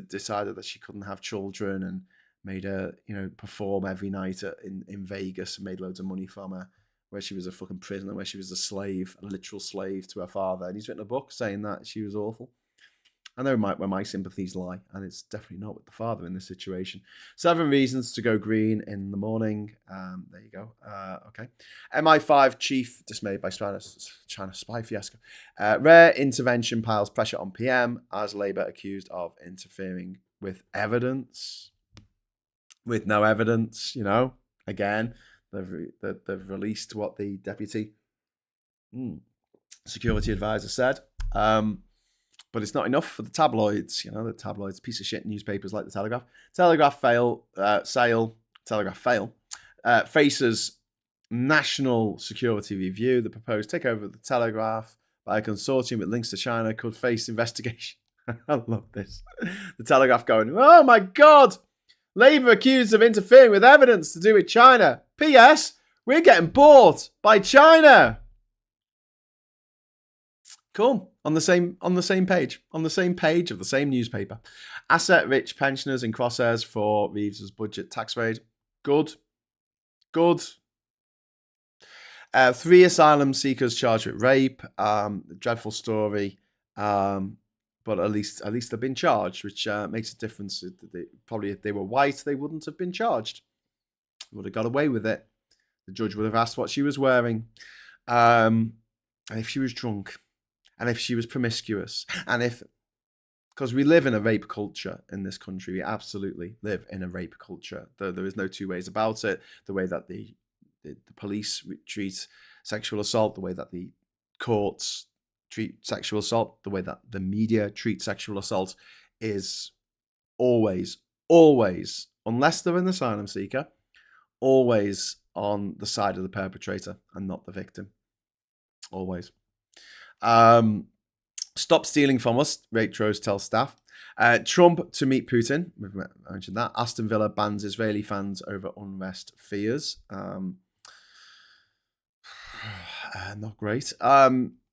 S1: Decided that she couldn't have children and made her, perform every night in Vegas and made loads of money from her, where she was a fucking prisoner, where she was a slave, a literal slave to her father. And he's written a book saying that she was awful. I know where my sympathies lie, and it's definitely not with the father in this situation. 7 reasons to go green in the morning. There you go. Okay. MI5 chief dismayed by China spy fiasco. Rare intervention piles pressure on PM as Labour accused of interfering with evidence. With no evidence, Again, they've released what the deputy security advisor said. But it's not enough for the tabloids. The tabloids, piece of shit newspapers like the Telegraph. Telegraph fail. Faces national security review. The proposed takeover of the Telegraph by a consortium with links to China could face investigation. I love this. The Telegraph going, oh my God! Labour accused of interfering with evidence to do with China. P.S. We're getting bought by China. Cool. On the same page of the same newspaper. Asset-rich pensioners in crosshairs for Reeves's budget tax raid. Good. 3 asylum seekers charged with rape. Dreadful story. But at least they've been charged, which makes a difference. Probably if they were white, they wouldn't have been charged. Would have got away with it. The judge would have asked what she was wearing. And if she was drunk. And if she was promiscuous, because we live in a rape culture in this country, we absolutely live in a rape culture. There is no 2 ways about it. The way that the police treat sexual assault, the way that the courts treat sexual assault, the way that the media treat sexual assault is always, unless they're an asylum seeker, always on the side of the perpetrator and not the victim. Always. Stop stealing from us, Waitrose tells staff. Trump to meet Putin. We've mentioned that. Aston Villa bans Israeli fans over unrest fears. Not great.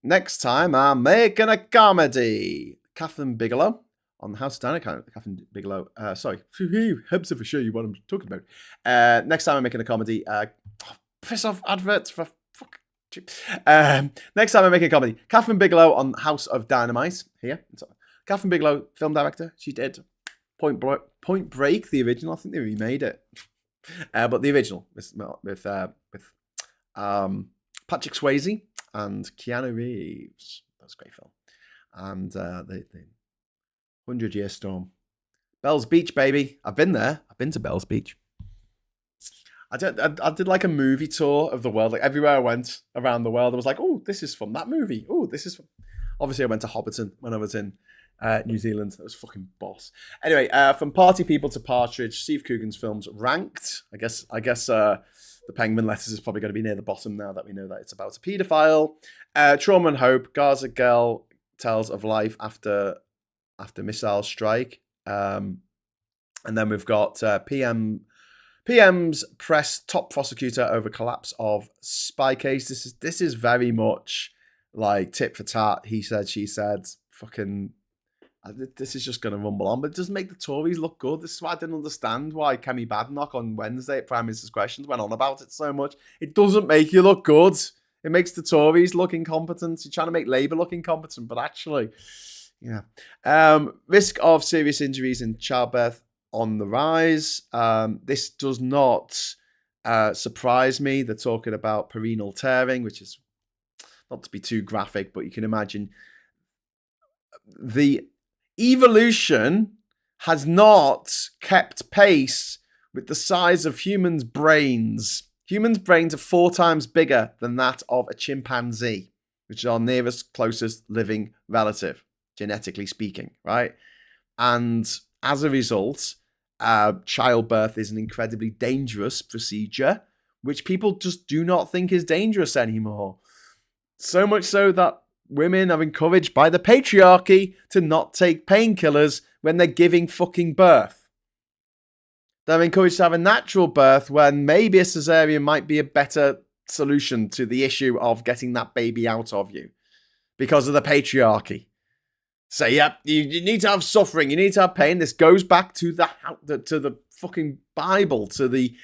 S1: Next time, I'm making a comedy. Catherine Bigelow on the House of Dana. Catherine Bigelow. Sorry. Helps if I show you what I'm talking about. Next time, I'm making a comedy. Piss off adverts for fuck. Next time I make a comedy. Catherine Bigelow on House of Dynamite. Here. Catherine Bigelow, film director. She did Point Break, the original. I think they remade it. But the original with Patrick Swayze and Keanu Reeves. That was a great film. And the 100-Year Storm. Bell's Beach, baby. I've been there. I've been to Bell's Beach. I did like a movie tour of the world. Like everywhere I went around the world, I was like, oh, this is from that movie. Oh, this is from... Obviously, I went to Hobbiton when I was in New Zealand. That was fucking boss. Anyway, from Party People to Partridge, Steve Coogan's films ranked. I guess the Penguin Letters is probably going to be near the bottom now that we know that it's about a paedophile. Trauma and Hope, Gaza Girl tells of life after missile strike. And then we've got PM's press top prosecutor over collapse of spy case. This is very much like tit for tat. He said, she said. Fucking, this is just going to rumble on, but it doesn't make the Tories look good. This is why I didn't understand why Kemi Badenoch on Wednesday at Prime Minister's Questions went on about it so much. It doesn't make you look good. It makes the Tories look incompetent. You're trying to make Labour look incompetent, but actually, yeah. Risk of serious injuries in childbirth on the rise. This does not surprise me. They're talking about perineal tearing, which is not to be too graphic, but you can imagine the evolution has not kept pace with the size of humans' brains. Humans' brains are 4 times bigger than that of a chimpanzee, which is our nearest, closest living relative, genetically speaking, right? And as a result, childbirth is an incredibly dangerous procedure, which people just do not think is dangerous anymore. So much so that women are encouraged by the patriarchy to not take painkillers when they're giving fucking birth. They're encouraged to have a natural birth when maybe a cesarean might be a better solution to the issue of getting that baby out of you because of the patriarchy. So, yep, you need to have suffering. You need to have pain. This goes back to the fucking Bible, to the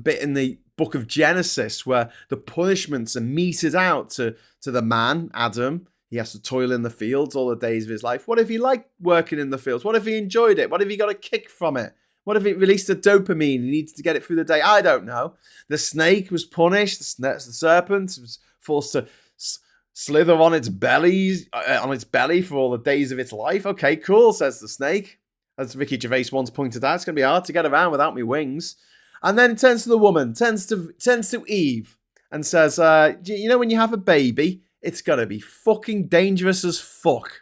S1: bit in the book of Genesis where the punishments are meted out to the man, Adam. He has to toil in the fields all the days of his life. What if he liked working in the fields? What if he enjoyed it? What if he got a kick from it? What if it released a dopamine? He needs to get it through the day. I don't know. The snake was punished. The serpent was forced to slither on its belly for all the days of its life. Okay, cool, says the snake. As Ricky Gervais once pointed out, it's going to be hard to get around without me wings. And then it turns to the woman, turns to Eve, and says, you know when you have a baby, it's going to be fucking dangerous as fuck.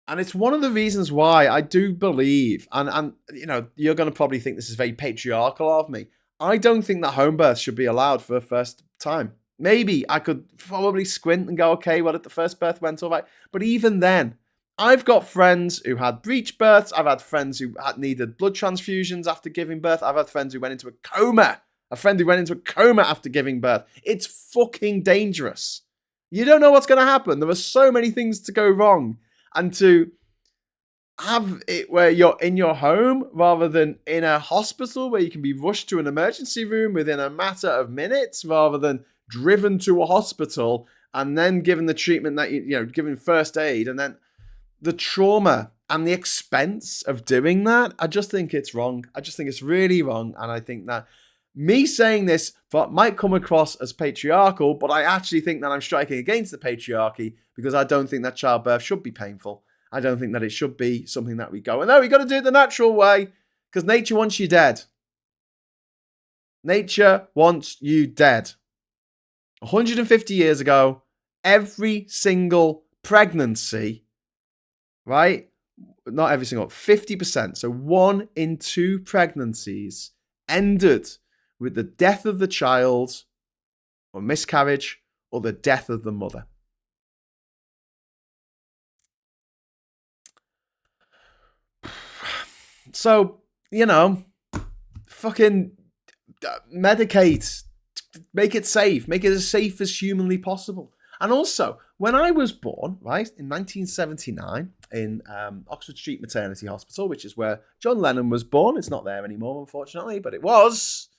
S1: And it's one of the reasons why I do believe, and you know, you're going to probably think this is very patriarchal of me. I don't think that home birth should be allowed for a first time. Maybe I could probably squint and go, okay, well, if the first birth went all right. But even then, I've got friends who had breech births. I've had friends who had needed blood transfusions after giving birth. I've had friends who went into a coma. A friend who went into a coma after giving birth. It's fucking dangerous. You don't know what's going to happen. There are so many things to go wrong. And to have it where you're in your home rather than in a hospital where you can be rushed to an emergency room within a matter of minutes rather than driven to a hospital and then given the treatment that, you know, given first aid, and then the trauma and the expense of doing that, I just think it's wrong. I just think it's really wrong. And I think that me saying this might come across as patriarchal, but I actually think that I'm striking against the patriarchy because I don't think that childbirth should be painful. I don't think that it should be something that we go, no, we got to do it the natural way because nature wants you dead. Nature wants you dead. 150 years ago, every single pregnancy, right? Not every single, 50%. So 1 in 2 pregnancies ended with the death of the child or miscarriage or the death of the mother. So, you know, fucking medicate, make it safe, make it as safe as humanly possible. And also, when I was born, right, in 1979, in Oxford Street Maternity Hospital, which is where John Lennon was born. It's not there anymore, unfortunately, but it was.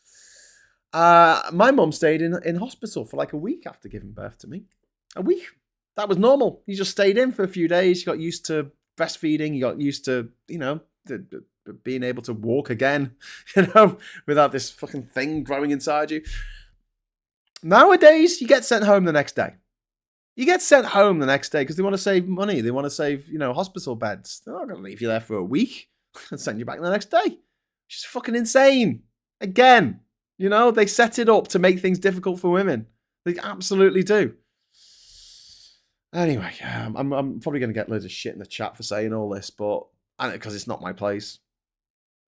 S1: My mum stayed in hospital for like a week after giving birth to me. A week. That was normal. You just stayed in for a few days. You got used to breastfeeding. You got used to, being able to walk again, without this fucking thing growing inside you. Nowadays, you get sent home the next day. You get sent home the next day because they want to save money. They want to save, hospital beds. They're not going to leave you there for a week and send you back the next day. Which is fucking insane. Again, they set it up to make things difficult for women. They absolutely do. Anyway, I'm probably going to get loads of shit in the chat for saying all this, but because it's not my place.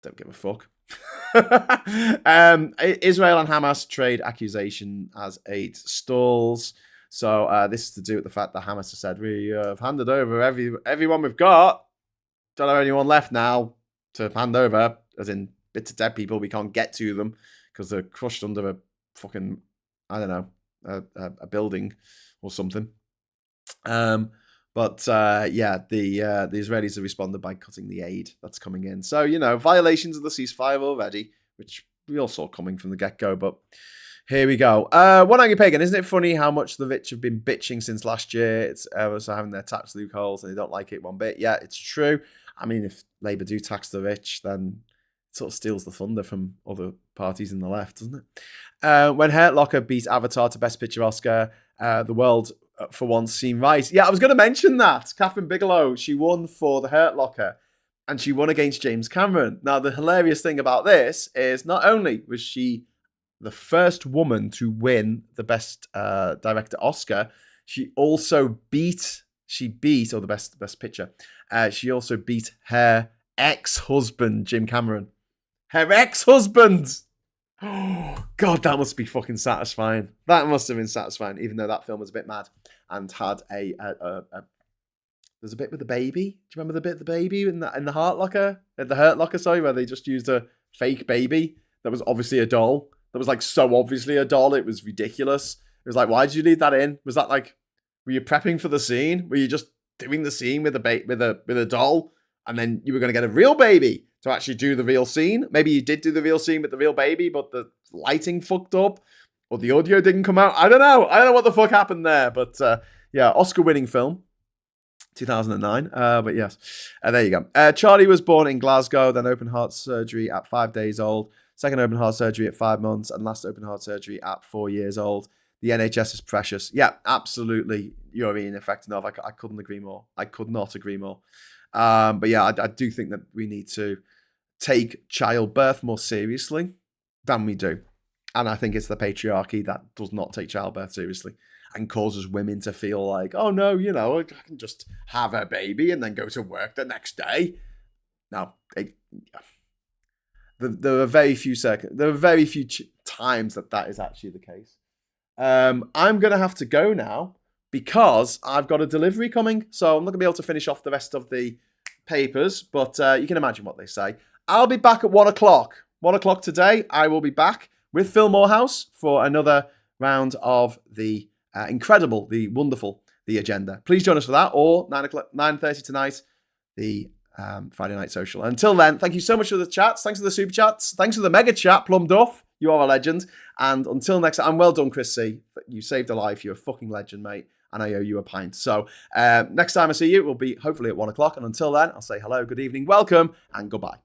S1: Don't give a fuck. Israel and Hamas trade accusation as aid stalls. So this is to do with the fact that Hamas has said, we have handed over everyone we've got. Don't have anyone left now to hand over, as in bits of dead people. We can't get to them because they're crushed under a fucking, I don't know, a building or something. The Israelis have responded by cutting the aid that's coming in. So, violations of the ceasefire already, which we all saw coming from the get-go, but here we go. One angry pagan, isn't it funny how much the rich have been bitching since last year? It's also having their tax loopholes and they don't like it one bit. Yeah, it's true. I mean, if Labour do tax the rich, then it sort of steals the thunder from other parties in the left, doesn't it? When Hurt Locker beat Avatar to Best Picture Oscar, the world for once seemed right. Yeah, I was going to mention that. Catherine Bigelow, she won for The Hurt Locker and she won against James Cameron. Now, the hilarious thing about this is not only was she the first woman to win the Best Director Oscar, she also beat the Best Picture. She also beat her ex-husband, Jim Cameron. Her ex-husband! Oh, God, that must be fucking satisfying. That must have been satisfying, even though that film was a bit mad and had there's a bit with the baby. Do you remember the bit with the baby in the Hurt Locker? At the Hurt Locker, sorry, where they just used a fake baby that was obviously a doll. That was like so obviously a doll, it was ridiculous. It was like, why did you leave that in? Was that like, were you prepping for the scene? Were you just doing the scene with a doll, and then you were going to get a real baby to actually do the real scene? Maybe you did do the real scene with the real baby, but the lighting fucked up, or the audio didn't come out. I don't know what the fuck happened there, but Oscar-winning film. 2009, but yes, there you go. Charlie was born in Glasgow, then open heart surgery at 5 days old, second open heart surgery at 5 months, and last open heart surgery at 4 years old. The NHS is precious. Yeah, absolutely. You're being effective enough. I couldn't agree more. I could not agree more. But yeah, I do think that we need to take childbirth more seriously than we do. And I think it's the patriarchy that does not take childbirth seriously and causes women to feel like, oh no, I can just have a baby and then go to work the next day. No, there are very few times that is actually the case. I'm going to have to go now because I've got a delivery coming. So I'm not going to be able to finish off the rest of the papers, but you can imagine what they say. I'll be back at 1 o'clock. 1 o'clock today, I will be back with Phil Morehouse for another round of the incredible, the wonderful, the agenda. Please join us for that, or 9:30 tonight, the Friday Night Social. Until then, thank you so much for the chats. Thanks for the super chats. Thanks for the mega chat, Plum Duff. You are a legend. And until next time, well done, Chris C. You saved a life. You're a fucking legend, mate. And I owe you a pint. So next time I see you, it will be hopefully at 1 o'clock. And until then, I'll say hello, good evening, welcome, and goodbye.